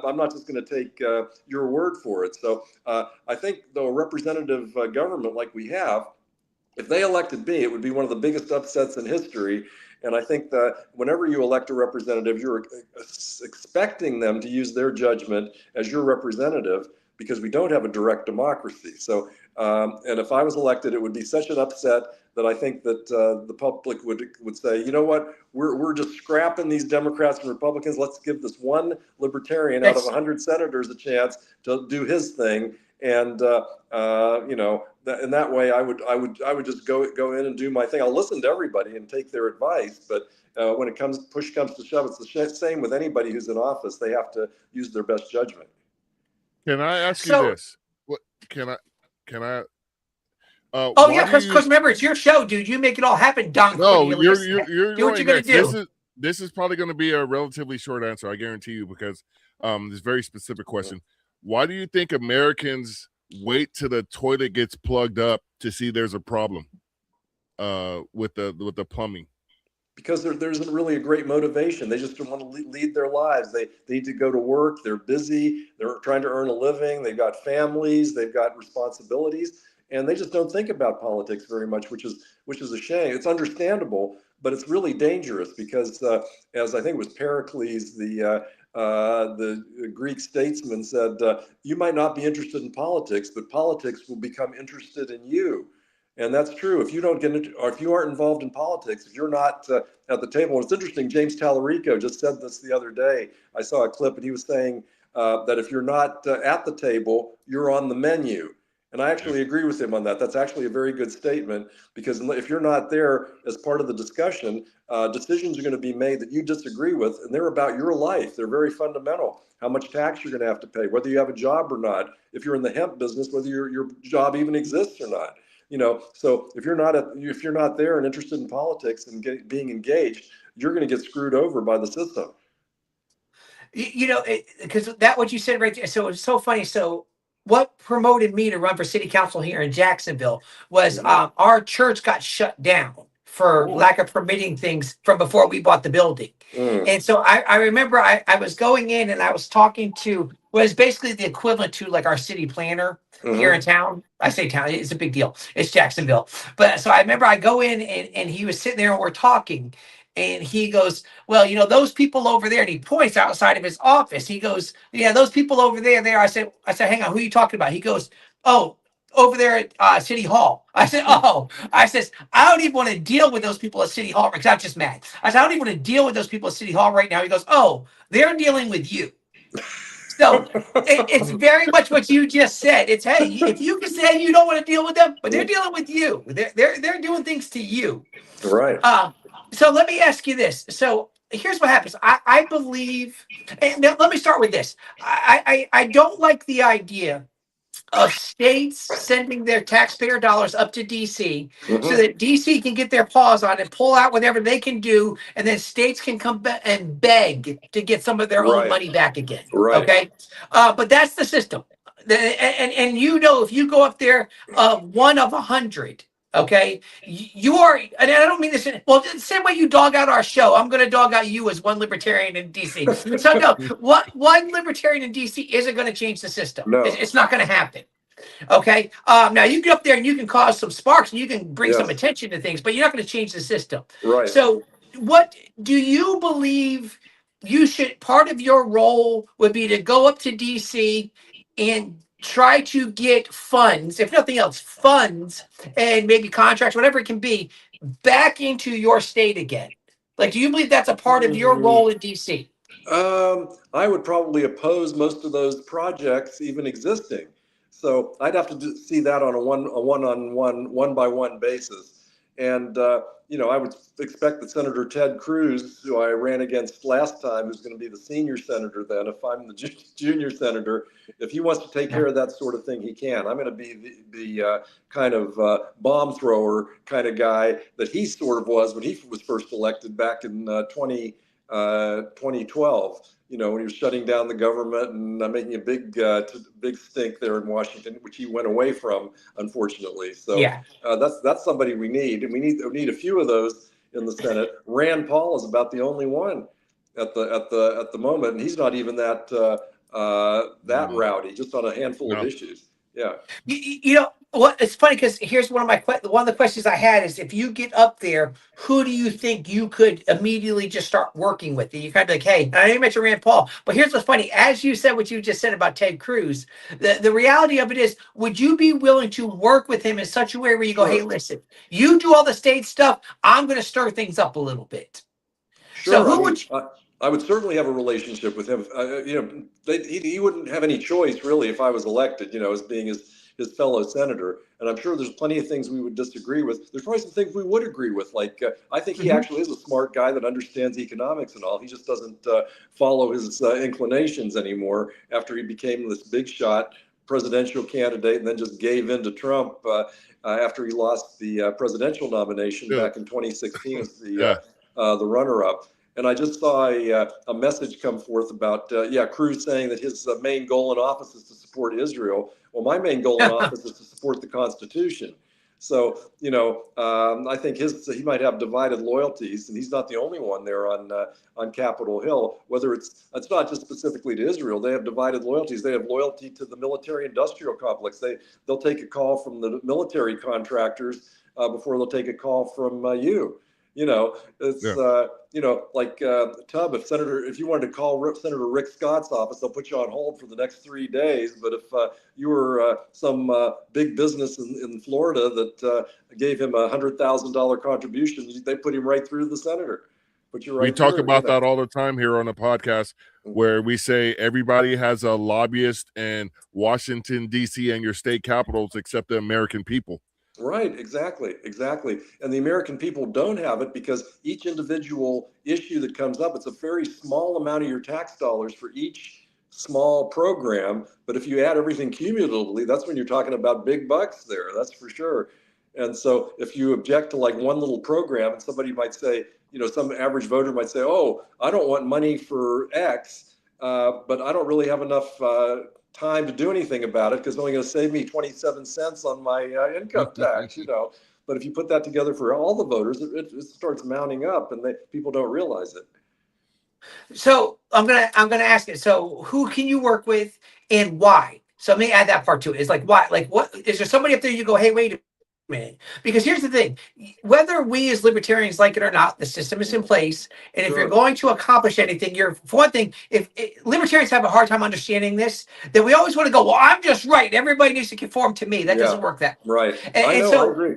I'm not just going to take your word for it. So I think though a representative government like we have, if they elected me, it would be one of the biggest upsets in history. And I think that whenever you elect a representative, you're expecting them to use their judgment as your representative, because we don't have a direct democracy. So, and if I was elected, it would be such an upset that I think that the public would say, you know what, we're just scrapping these Democrats and Republicans. Let's give this one libertarian out of 100 senators a chance to do his thing. And in that way, I would just go in and do my thing. I'll listen to everybody and take their advice, but when push comes to shove, it's the same with anybody who's in office. They have to use their best judgment. Can I ask you this? What can I? Yeah, because remember, it's your show, dude. You make it all happen, Don. No, you're do what you're gonna do. This is probably going to be a relatively short answer, I guarantee you, because this very specific question. Why do you think Americans wait till the toilet gets plugged up to see there's a problem with the plumbing? Because there isn't really a great motivation. They just don't want to lead their lives. They need to go to work. They're busy. They're trying to earn a living. They've got families. They've got responsibilities, and they just don't think about politics very much, which is a shame. It's understandable, but it's really dangerous because, as I think it was Pericles, the Greek statesman, said, "You might not be interested in politics, but politics will become interested in you." And that's true. If you don't get into, or if you aren't involved in politics, if you're not at the table, and it's interesting, James Tallarico just said this the other day. I saw a clip and he was saying that if you're not at the table, you're on the menu. And I actually agree with him on that. That's actually a very good statement, because if you're not there as part of the discussion, decisions are going to be made that you disagree with, and they're about your life. They're very fundamental. How much tax you're going to have to pay, whether you have a job or not. If you're in the hemp business, whether your job even exists or not. So if you're not there and interested in politics and being engaged, you're going to get screwed over by the system. Because what you said right there. So it's so funny. So what promoted me to run for city council here in Jacksonville was our church got shut down for lack of permitting things from before we bought the building. And so I remember I was going in and I was talking to what is basically the equivalent to like our city planner here in town. I say town, it's a big deal. It's Jacksonville. But so I remember I go in and he was sitting there and we're talking. And he goes, well, those people over there, and he points outside of his office. He goes, yeah, those people over there. I said, hang on, who are you talking about? He goes, oh, over there at City Hall. I said, I don't even want to deal with those people at City Hall because I'm just mad. I said, I don't even want to deal with those people at City Hall right now. He goes, oh, they're dealing with you. So it's very much what you just said. It's, hey, if you can say you don't want to deal with them, but they're dealing with you. They're doing things to you. Right. So let me ask you this. So here's what happens. I believe, and now let me start with this. I don't like the idea of states sending their taxpayer dollars up to DC so that DC can get their paws on it, pull out whatever they can do, and then states can come back and beg to get some of their own money back again. Right. Okay. But that's the system. And if you go up there, 1 of 100, okay, you are, and I don't mean this, well, the same way you dog out our show, I'm going to dog out you as one libertarian in DC. So no, one libertarian in DC isn't going to change the system. No. It's not going to happen. Okay. Now you get up there and you can cause some sparks and you can bring some attention to things, but you're not going to change the system. Right. So what do you believe part of your role would be to go up to DC and try to get funds, if nothing else, funds and maybe contracts, whatever it can be, back into your state again? Like, do you believe that's a part of your role in DC? I would probably oppose most of those projects even existing. So I'd have to see that on a one-by-one basis. And, I would expect that Senator Ted Cruz, who I ran against last time, who's going to be the senior senator then, if I'm the junior senator, if he wants to take care of that sort of thing, he can. I'm going to be the kind of bomb thrower kind of guy that he sort of was when he was first elected back in 2012. When he was shutting down the government and making a big stink there in Washington, which he went away from, unfortunately. So yeah. That's somebody we need, and we need a few of those in the Senate. Rand Paul is about the only one at the moment, and he's not even that rowdy, just on a handful of issues. Yeah. You know what? It's funny because here's one of the questions I had is, if you get up there, who do you think you could immediately just start working with? And you kind of like, hey, I know you mentioned Rand Paul, but here's what's funny. As you said, what you just said about Ted Cruz, the reality of it is, would you be willing to work with him in such a way where you go, hey, listen, you do all the state stuff, I'm going to stir things up a little bit. Sure. So who would you? I would certainly have a relationship with him. He wouldn't have any choice, really, if I was elected, as being his fellow senator. And I'm sure there's plenty of things we would disagree with. There's probably some things we would agree with. Like, I think he actually is a smart guy that understands economics and all. He just doesn't follow his inclinations anymore after he became this big shot presidential candidate and then just gave in to Trump after he lost the presidential nomination back in 2016 as the runner-up. And I just saw a message come forth about, Cruz saying that his main goal in office is to support Israel. Well, my main goal in office is to support the Constitution. So, I think he might have divided loyalties, and he's not the only one there on Capitol Hill. Whether it's not just specifically to Israel, they have divided loyalties. They have loyalty to the military-industrial complex. They'll take a call from the military contractors before they'll take a call from you. Like Tubb, if you wanted to call Senator Rick Scott's office, they'll put you on hold for the next 3 days. But if you were some big business in Florida that gave him a $100,000 contribution, they put him right through the senator. We talk about that all the time here on the podcast, where we say everybody has a lobbyist in Washington, D.C. and your state capitals except the American people. Right, exactly. And the American people don't have it because each individual issue that comes up, it's a very small amount of your tax dollars for each small program. But if you add everything cumulatively, that's when you're talking about big bucks there, that's for sure. And so if you object to like one little program, and somebody might say, some average voter might say, oh, I don't want money for X, but I don't really have enough time to do anything about it because it's only going to save me 27 cents on my income tax, But if you put that together for all the voters, it starts mounting up, and people don't realize it. So I'm gonna ask it. So who can you work with and why? So let me add that part to it. It's like, why? Like, what is there somebody up there you go, hey, wait a minute? Because here's the thing: whether we as libertarians like it or not, the system is in place, and if you're going to accomplish anything, for one thing, if libertarians have a hard time understanding this, then we always want to go, well, I'm just right. Everybody needs to conform to me. That doesn't work that way. Right. I agree.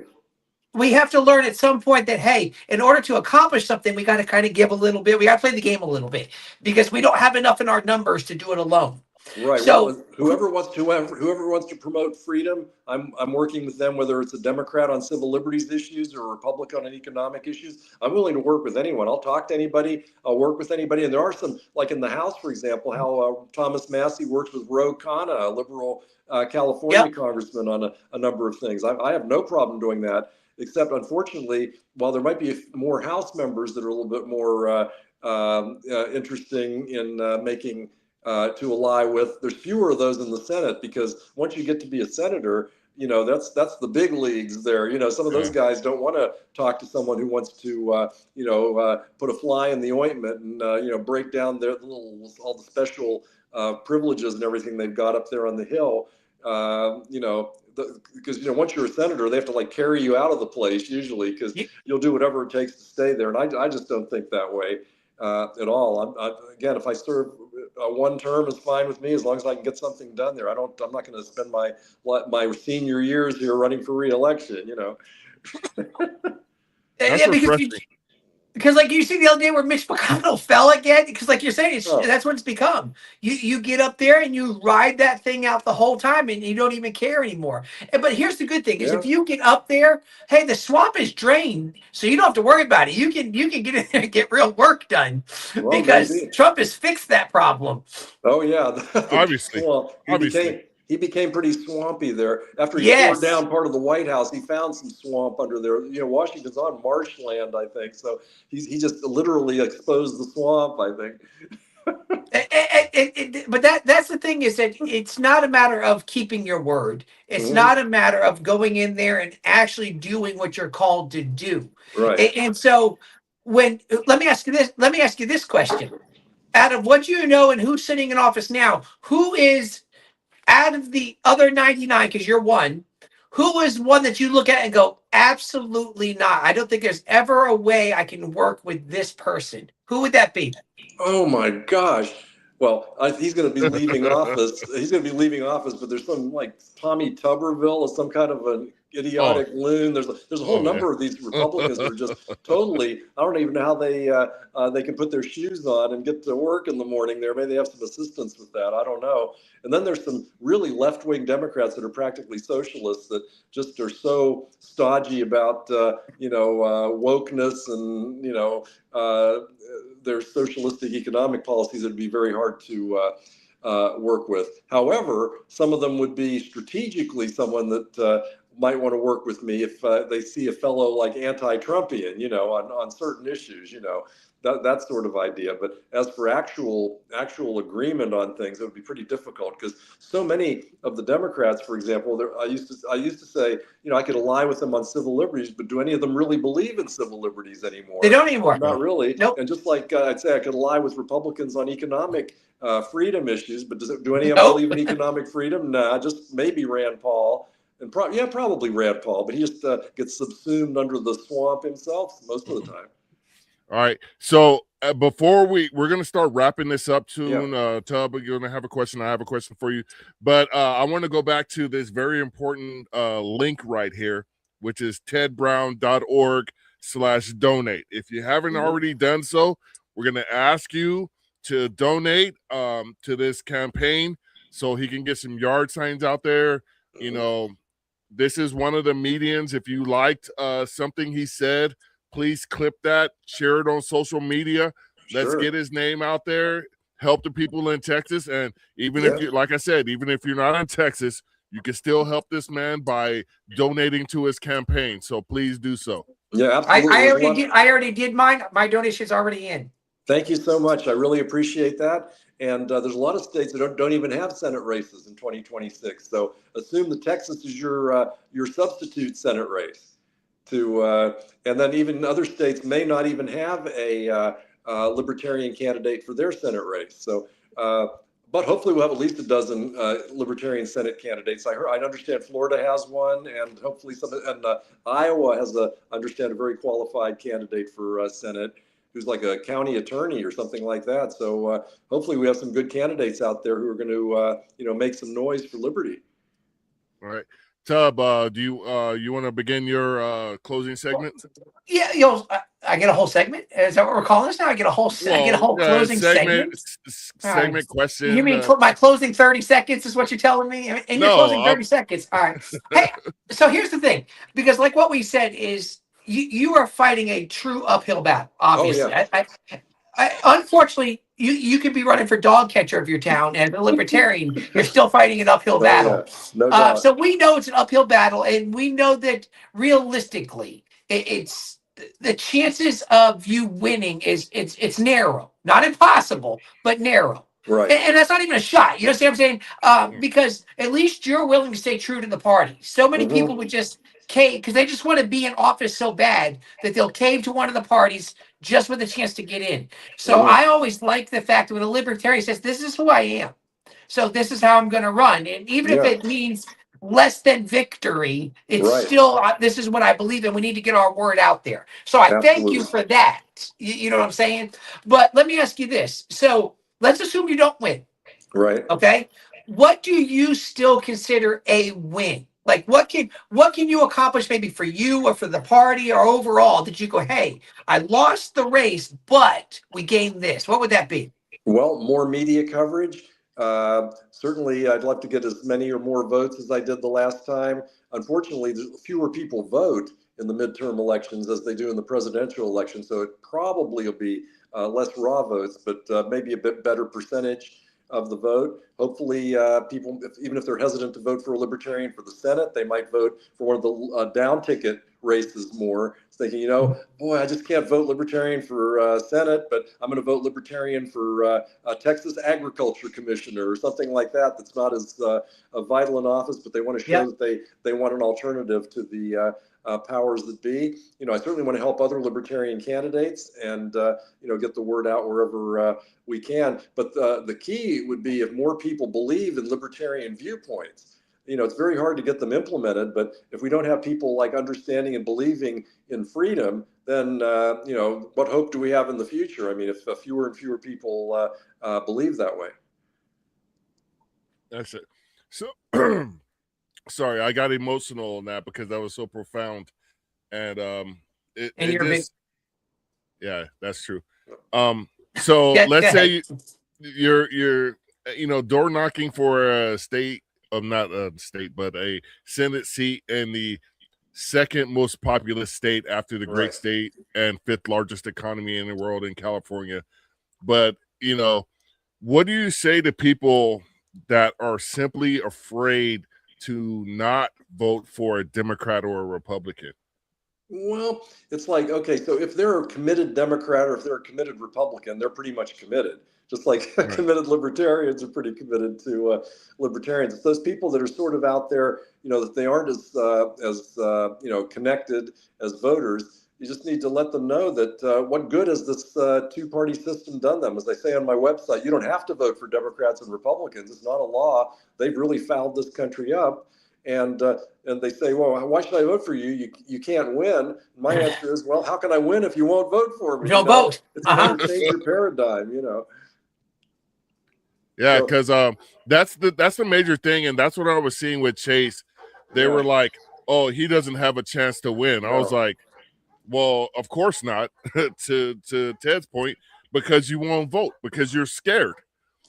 We have to learn at some point that, hey, in order to accomplish something, we got to kind of give a little bit. We got to play the game a little bit because we don't have enough in our numbers to do it alone. Right. So whoever wants to promote freedom, I'm working with them, whether it's a Democrat on civil liberties issues or a Republican on economic issues. I'm willing to work with anyone. I'll talk to anybody. I'll work with anybody. And there are some, like in the House, for example, how Thomas Massey works with Ro Khanna, a liberal California congressman, on a number of things. I have no problem doing that. Except, unfortunately, while there might be more House members that are a little bit more interesting in making to ally with, there's fewer of those in the Senate, because once you get to be a senator, that's the big leagues there. Some of those guys don't want to talk to someone who wants to, put a fly in the ointment and, break down their all the special privileges and everything they've got up there on the Hill. Because once you're a senator, they have to like carry you out of the place usually, because you'll do whatever it takes to stay there. And I just don't think that way at all. Again, if I serve one term, is fine with me as long as I can get something done there. I'm not going to spend my senior years here running for re-election. That's refreshing. Because like you see the other day where Mitch McConnell fell again, because like you're saying, that's what it's become. You get up there and you ride that thing out the whole time and you don't even care anymore. But here's the good thing is if you get up there, hey, the swamp is drained, so you don't have to worry about it. You can get in there and get real work done because Trump has fixed that problem. Oh yeah, obviously. Well, He became pretty swampy there. After he Yes. tore down part of the White House, he found some swamp under there. You know, Washington's on marshland, I think. So he just literally exposed the swamp, I think. But that's the thing, is that it's not a matter of keeping your word. It's not a matter of going in there and actually doing what you're called to do. Right. And so let me ask you this question. Out of what you know and who's sitting in office now, who is, out of the other 99, because you're one, who is one that you look at and go, absolutely not, I don't think there's ever a way I can work with this person? Who would that be? Oh my gosh. Well, he's going to be leaving office. He's going to be leaving office, but there's some like Tommy Tuberville is some kind of an idiotic loon. There's a whole number of these Republicans that are just totally. I don't even know how they can put their shoes on and get to work in the morning. There, maybe they have some assistance with that. I don't know. And then there's some really left-wing Democrats that are practically socialists that just are so stodgy about wokeness and their socialistic economic policies. It'd be very hard to work with. However, some of them would be strategically someone that might want to work with me if they see a fellow like anti-Trumpian, on certain issues, that sort of idea. But as for actual agreement on things, it would be pretty difficult because so many of the Democrats, for example, I used to say, I could ally with them on civil liberties, but do any of them really believe in civil liberties anymore? They don't anymore. Not really. Nope. And just like I'd say I could ally with Republicans on economic freedom issues, but do any of them believe in economic freedom? Nah, just maybe Rand Paul. And probably Rand Paul, but he just gets subsumed under the swamp himself most of the time. All right. So before we're going to start wrapping this up soon, Tub, you're going to have a question. I have a question for you. But I want to go back to this very important link right here, which is tedbrown.org/donate. If you haven't already done so, we're going to ask you to donate to this campaign so he can get some yard signs out there. This is one of the medians. If you liked something he said, please clip that, share it on social media. Let's get his name out there, help the people in Texas. And even if you, like I said, even if you're not in Texas, you can still help this man by donating to his campaign. So please do so. Yeah, absolutely. I already did mine. My donation's already in. Thank you so much. I really appreciate that. And there's a lot of states that don't even have Senate races in 2026. So assume that Texas is your substitute Senate race. And then even other states may not even have a Libertarian candidate for their Senate race. So, but hopefully we'll have at least a dozen Libertarian Senate candidates. I understand Florida has one, and hopefully Iowa has I understand a very qualified candidate for Senate, who's like a county attorney or something like that. So hopefully we have some good candidates out there who are going to, make some noise for liberty. All right. Tub, do you want to begin your closing segment? Yeah, I get a whole segment. Is that what we're calling this now? I get a whole closing segment. Segment question. You mean my closing 30 seconds is what you're telling me? And you're closing 30 seconds. All right. Hey, so here's the thing, because like what we said is you are fighting a true uphill battle. Obviously, unfortunately, you could be running for dog catcher of your town, and a Libertarian, you're still fighting an uphill battle. No doubt. So we know it's an uphill battle, and we know that realistically, it's the chances of you winning it's narrow, not impossible, but narrow. Right. And that's not even a shot. You know what I'm saying? Because at least you're willing to stay true to the party. So many people would just cave because they just want to be in office so bad that they'll cave to one of the parties just with a chance to get in. So I always like the fact that when a Libertarian says, this is who I am, so this is how I'm going to run. And even if it means less than victory, it's still, this is what I believe in. We need to get our word out there. So I thank you for that. You know what I'm saying? But let me ask you this. So let's assume you don't win. Right. Okay. What do you still consider a win? Like what can you accomplish maybe for you or for the party or overall that you go, hey, I lost the race, but we gained this? What would that be? Well, more media coverage. Certainly, I'd love to get as many or more votes as I did the last time. Unfortunately, fewer people vote in the midterm elections as they do in the presidential election. So it probably will be less raw votes, but maybe a bit better percentage. of the vote. Hopefully, people, even if they're hesitant to vote for a Libertarian for the Senate, they might vote for one of the down ticket races more, thinking, boy, I just can't vote Libertarian for Senate, but I'm going to vote Libertarian for a Texas Agriculture Commissioner or something like that. That's not as vital in office, but they want to show that they want an alternative to the powers that be. I certainly want to help other Libertarian candidates and get the word out wherever we can. But the key would be if more people believe in Libertarian viewpoints. It's very hard to get them implemented, but if we don't have people like understanding and believing in freedom, then what hope do we have in the future? I mean, if fewer and fewer people believe that way. That's it. So, sorry, I got emotional on that because that was so profound, and yeah, that's true. So let's say you're door knocking for a state. Not a state, but a Senate seat in the second most populous state after the great state and fifth largest economy in the world in California. But, what do you say to people that are simply afraid to not vote for a Democrat or a Republican? Well, it's like, okay, so if they're a committed Democrat or if they're a committed Republican, they're pretty much committed. Just like committed Libertarians are pretty committed to Libertarians. It's those people that are sort of out there, that they aren't as connected as voters. You just need to let them know that what good has this two-party system done them? As I say on my website, you don't have to vote for Democrats and Republicans. It's not a law. They've really fouled this country up. And they say, well, why should I vote for you? You can't win. My answer is, well, how can I win if you won't vote for me? Don't vote. It's time to change your paradigm, Yeah, because that's the major thing, and that's what I was seeing with Chase. They were like, "Oh, he doesn't have a chance to win." I was like, "Well, of course not." to Ted's point, because you won't vote because you're scared,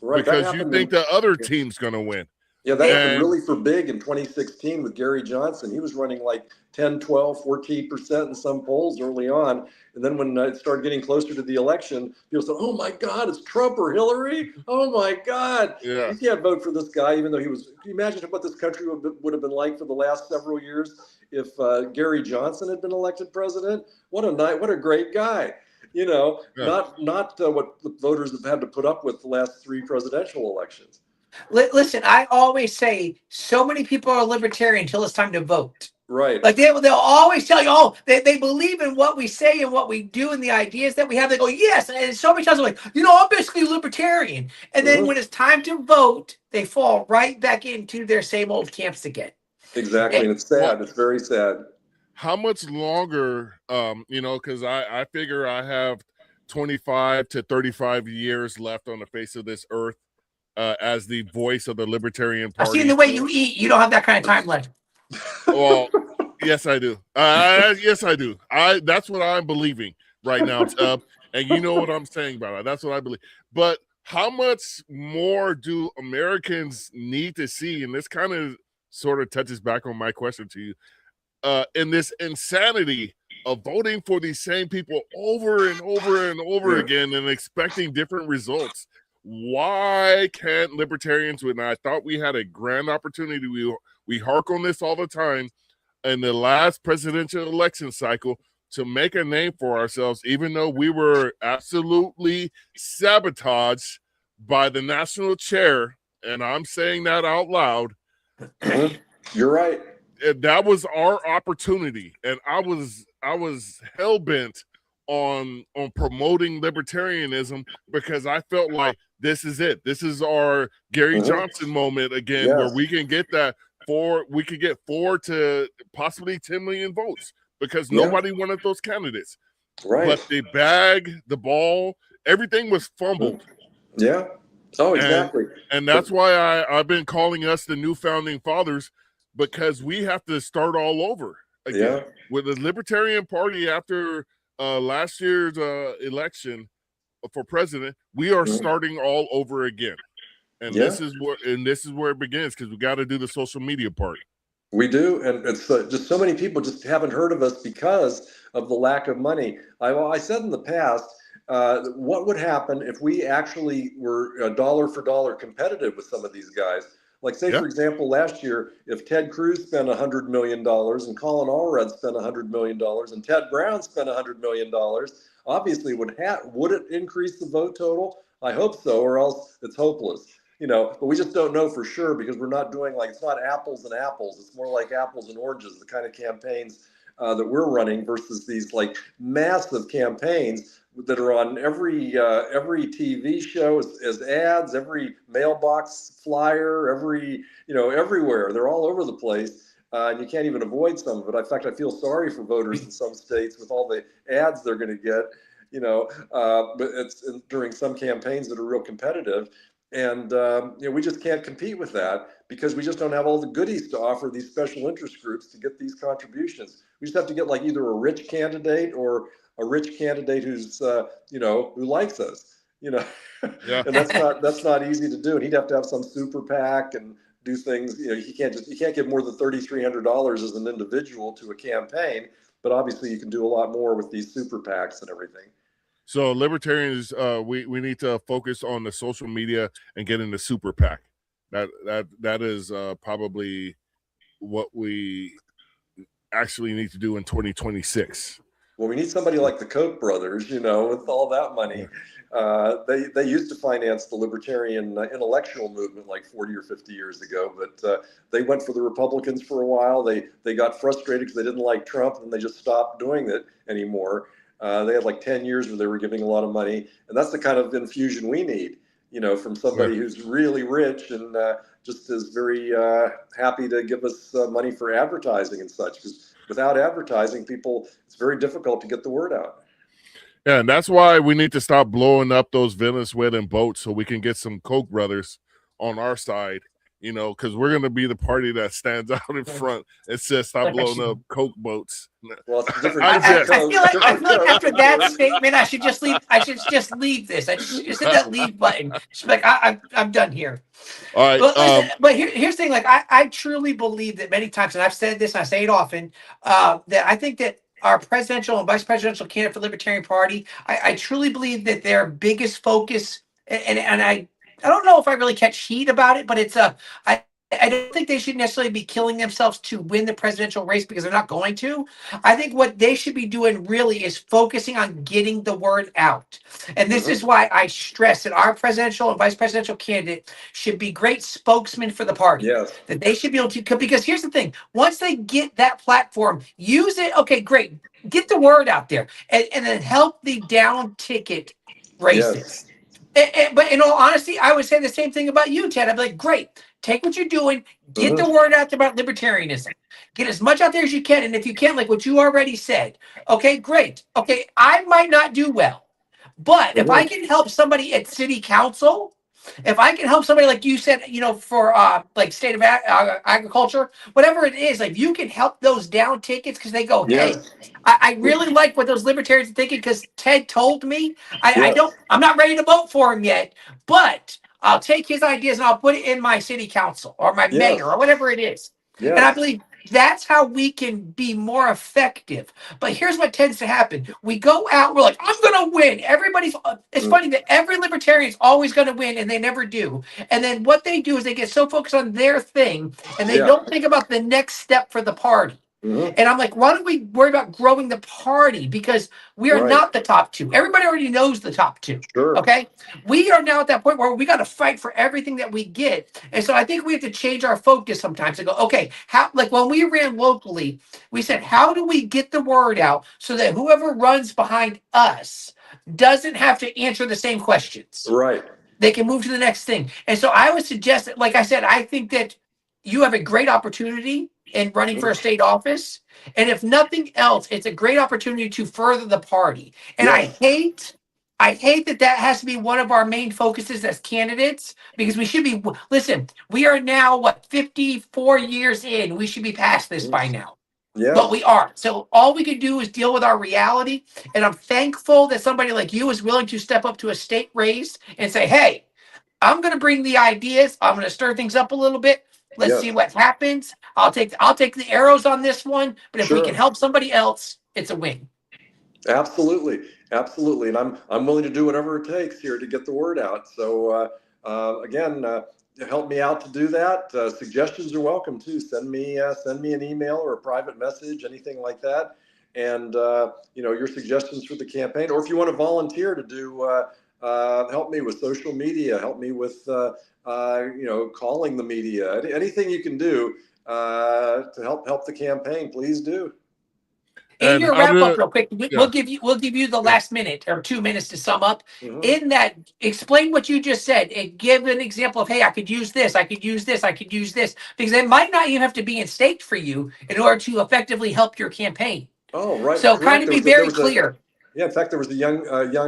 because you think the other team's gonna win. Yeah, that happened really for big in 2016 with Gary Johnson. He was running like 10, 12, 14% in some polls early on. And then when it started getting closer to the election, people said, oh my God, it's Trump or Hillary. Oh my God. You can't vote for this guy, even though can you imagine what this country would have been like for the last several years if Gary Johnson had been elected president? What a great guy. Not what the voters have had to put up with the last 3 presidential elections. Listen, I always say so many people are libertarian until it's time to vote. Right. Like they'll always tell you, oh, they believe in what we say and what we do and the ideas that we have. They go, yes. And so many times I'm like, I'm basically libertarian. And then when it's time to vote, they fall right back into their same old camps again. Exactly. And it's sad. It's very sad. How much longer, because I figure I have 25 to 35 years left on the face of this earth. As the voice of the Libertarian Party. I've seen the way you eat. You don't have that kind of time left. Well, yes, I do. Yes, I do. That's what I'm believing right now. And you know what I'm saying about it. That's what I believe. But how much more do Americans need to see? And this kind of sort of touches back on my question to you. In this insanity of voting for these same people over and over and over again and expecting different results. Why can't libertarians, when I thought we had a grand opportunity, we hark on this all the time in the last presidential election cycle to make a name for ourselves, even though we were absolutely sabotaged by the national chair, and I'm saying that out loud. You're right. That was our opportunity, and I was hell-bent on promoting libertarianism because I felt like this is it. This is our Gary Johnson moment again, where we can get we could get 4 to possibly 10 million votes because nobody wanted those candidates. Right. But the bag, the ball, everything was fumbled. Yeah. Oh, exactly. And that's why I've been calling us the new founding fathers, because we have to start all over again with the Libertarian Party after last year's election for president. We are starting all over again, and this is where it begins, because we got to do the social media part. We do, and it's just so many people just haven't heard of us because of the lack of money. I said in the past, What would happen if we actually were dollar for dollar competitive with some of these guys? Like, say, for example, last year, if Ted Cruz spent $100 million and Colin Allred spent $100 million and Ted Brown spent $100 million, obviously would it increase the vote total? I hope so, or else it's hopeless. But we just don't know for sure because we're not doing it's not apples and apples. It's more like apples and oranges, the kind of campaigns that we're running versus these massive campaigns that are on every TV show as ads, every mailbox flyer, everywhere. They're all over the place, and you can't even avoid some of it. In fact, I feel sorry for voters in some states with all the ads they're going to get. But it's during some campaigns that are real competitive. And we just can't compete with that because we just don't have all the goodies to offer these special interest groups to get these contributions. We just have to get either a rich candidate or a rich candidate who's who likes us. And that's not easy to do. And he'd have to have some super PAC and do things. He can't give more than $3,300 as an individual to a campaign. But obviously, you can do a lot more with these super PACs and everything. So libertarians, we need to focus on the social media and getting the super PAC. That is probably what we actually need to do in 2026. Well, we need somebody like the Koch brothers, with all that money. They used to finance the libertarian intellectual movement 40 or 50 years ago, but they went for the Republicans for a while. They got frustrated because they didn't like Trump, and they just stopped doing it anymore. They had 10 years where they were giving a lot of money, and that's the kind of infusion we need, from somebody who's really rich and just is very happy to give us money for advertising and such. Because without advertising, it's very difficult to get the word out. Yeah, and that's why we need to stop blowing up those Venezuelan boats so we can get some Koch brothers on our side. Because we're going to be the party that stands out in front and says, stop blowing up Coke boats. Well, it's different. I feel like after that statement, I should just leave. I should just leave this. I just hit that leave button. Just I'm done here. All right. But, listen, but here's the thing. I truly believe that many times, and I've said this, and I say it often, that I think that our presidential and vice presidential candidate for the Libertarian Party, I truly believe that their biggest focus, and I don't know if I really catch heat about it, but it's I don't think they should necessarily be killing themselves to win the presidential race because they're not going to. I think what they should be doing really is focusing on getting the word out. And this is why I stress that our presidential and vice presidential candidate should be great spokesmen for the party. Yes. That they should be able to, because here's the thing, once they get that platform, use it. Okay, great. Get the word out there and then help the down ticket races. Yes. But in all honesty, I would say the same thing about you, Ted. I'd be like, great. Take what you're doing, get the word out about libertarianism. Get as much out there as you can. And if you can, like what you already said, okay, great. Okay, I might not do well. But if I can help somebody at city council, if I can help somebody like you said, for state of agriculture, whatever it is, you can help those down tickets because they go, hey, I really like what those libertarians are thinking because Ted told me I'm not ready to vote for him yet, but I'll take his ideas and I'll put it in my city council or my mayor or whatever it is. And I believe that's how we can be more effective. But here's what tends to happen. We go out, we're like, I'm going to win. It's funny that every libertarian is always going to win and they never do. And then what they do is they get so focused on their thing and they don't think about the next step for the party. And I'm like, why don't we worry about growing the party? Because we are not the top two. Everybody already knows the top two. Okay. We are now at that point where we got to fight for everything that we get. And so I think we have to change our focus sometimes and go, okay, when we ran locally, we said, how do we get the word out so that whoever runs behind us doesn't have to answer the same questions? Right. They can move to the next thing. And so I would suggest that, like I said, I think that you have a great opportunity in running for a state office. And if nothing else, it's a great opportunity to further the party. And I hate that has to be one of our main focuses as candidates, because we should be, listen, we are now, 54 years in. We should be past this by now. Yeah. But we are. So all we can do is deal with our reality. And I'm thankful that somebody like you is willing to step up to a state race and say, hey, I'm going to bring the ideas. I'm going to stir things up a little bit. Let's see what happens. I'll take the arrows on this one, but if we can help somebody else, it's a win. Absolutely, absolutely, and I'm willing to do whatever it takes here to get the word out. So again, help me out to do that. Suggestions are welcome too. Send me an email or a private message, anything like that. And your suggestions for the campaign, or if you want to volunteer to do, help me with social media, help me with calling the media, anything you can do to help the campaign, please do. In your wrap up, real quick, we'll give you the last minute or 2 minutes to sum up. Mm-hmm. In that, explain what you just said and give an example of, hey, I could use this, I could use this, I could use this, because it might not even have to be in stake for you in order to effectively help your campaign. Oh, right. So kind of be very clear. Yeah, in fact, there was a young,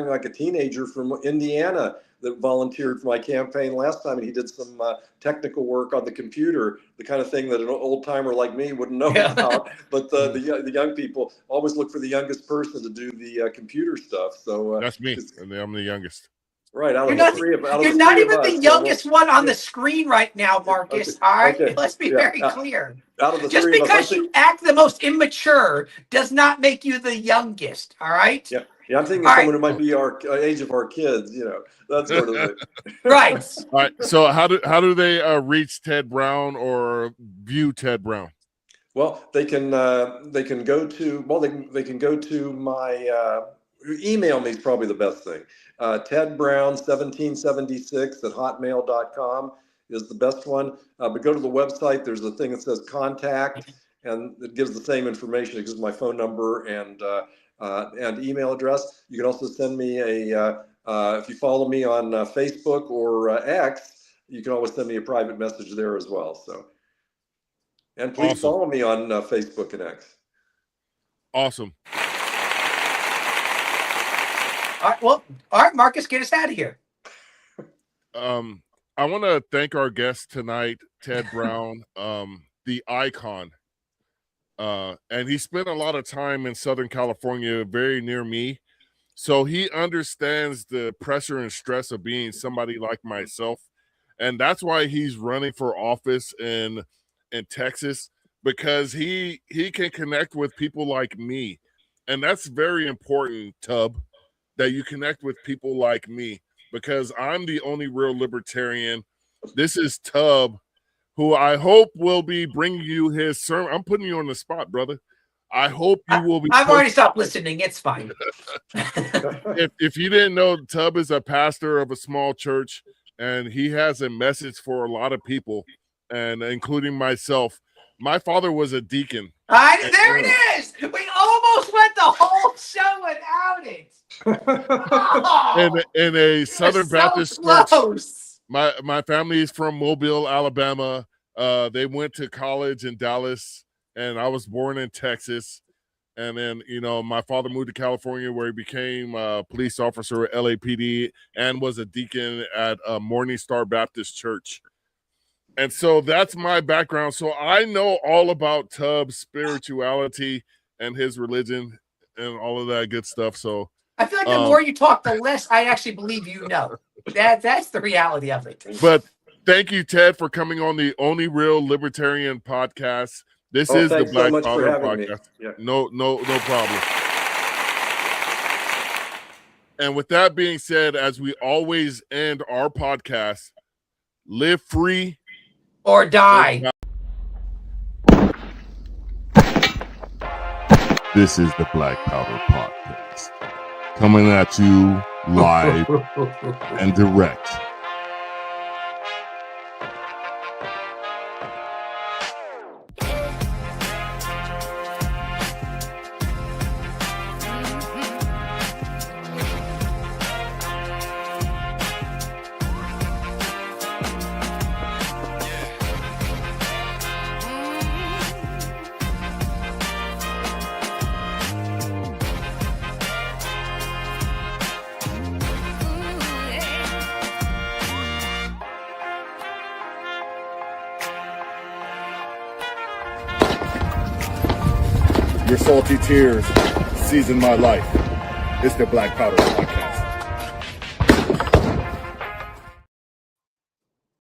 like a teenager from Indiana that volunteered for my campaign last time, and he did some technical work on the computer, the kind of thing that an old timer like me wouldn't know about. But the young people always look for the youngest person to do the computer stuff. So that's me, and I'm the youngest. Right, you're not even the youngest one on the screen right now, Marcus. All right, let's be very clear. Just because you act the most immature does not make you the youngest. All right. Yeah, I'm thinking of someone who might be our age of our kids. That sort of thing. Right. All right. So how do they reach Ted Brown or view Ted Brown? Well, they can go to my. Email me is probably the best thing. tedbrown1776@hotmail.com is the best one. But go to the website. There's a thing that says contact, and it gives the same information. It gives my phone number and email address. You can also send me if you follow me on Facebook or X, you can always send me a private message there as well. So, and please follow me on Facebook and X. Awesome. All right, Marcus, get us out of here. I want to thank our guest tonight, Ted Brown, the icon. And he spent a lot of time in Southern California, very near me. So he understands the pressure and stress of being somebody like myself. And that's why he's running for office in Texas, because he can connect with people like me. And that's very important, Tub, that you connect with people like me, because I'm the only real libertarian. This is Tub, who I hope will be bringing you his sermon. I'm putting you on the spot, brother. I hope you will be. I've already stopped listening. It's fine. If you didn't know, Tub is a pastor of a small church, and he has a message for a lot of people, and including myself. My father was a deacon. There it is. We almost went the whole show without it. In a Southern Baptist church. My family is from Mobile, Alabama. They went to college in Dallas, and I was born in Texas. And then, my father moved to California, where he became a police officer at LAPD and was a deacon at Morning Star Baptist Church. And so that's my background. So I know all about Tubbs' spirituality and his religion and all of that good stuff. So I feel like the more you talk, the less I actually believe you know. That's the reality of it. But thank you, Ted, for coming on the only real libertarian podcast. This is the Black Powder Podcast. Yeah. No problem. And with that being said, as we always end our podcast, live free or die. This is the Black Powder Podcast, coming at you live and direct. Your salty tears season my life. It's the Black Powder Podcast.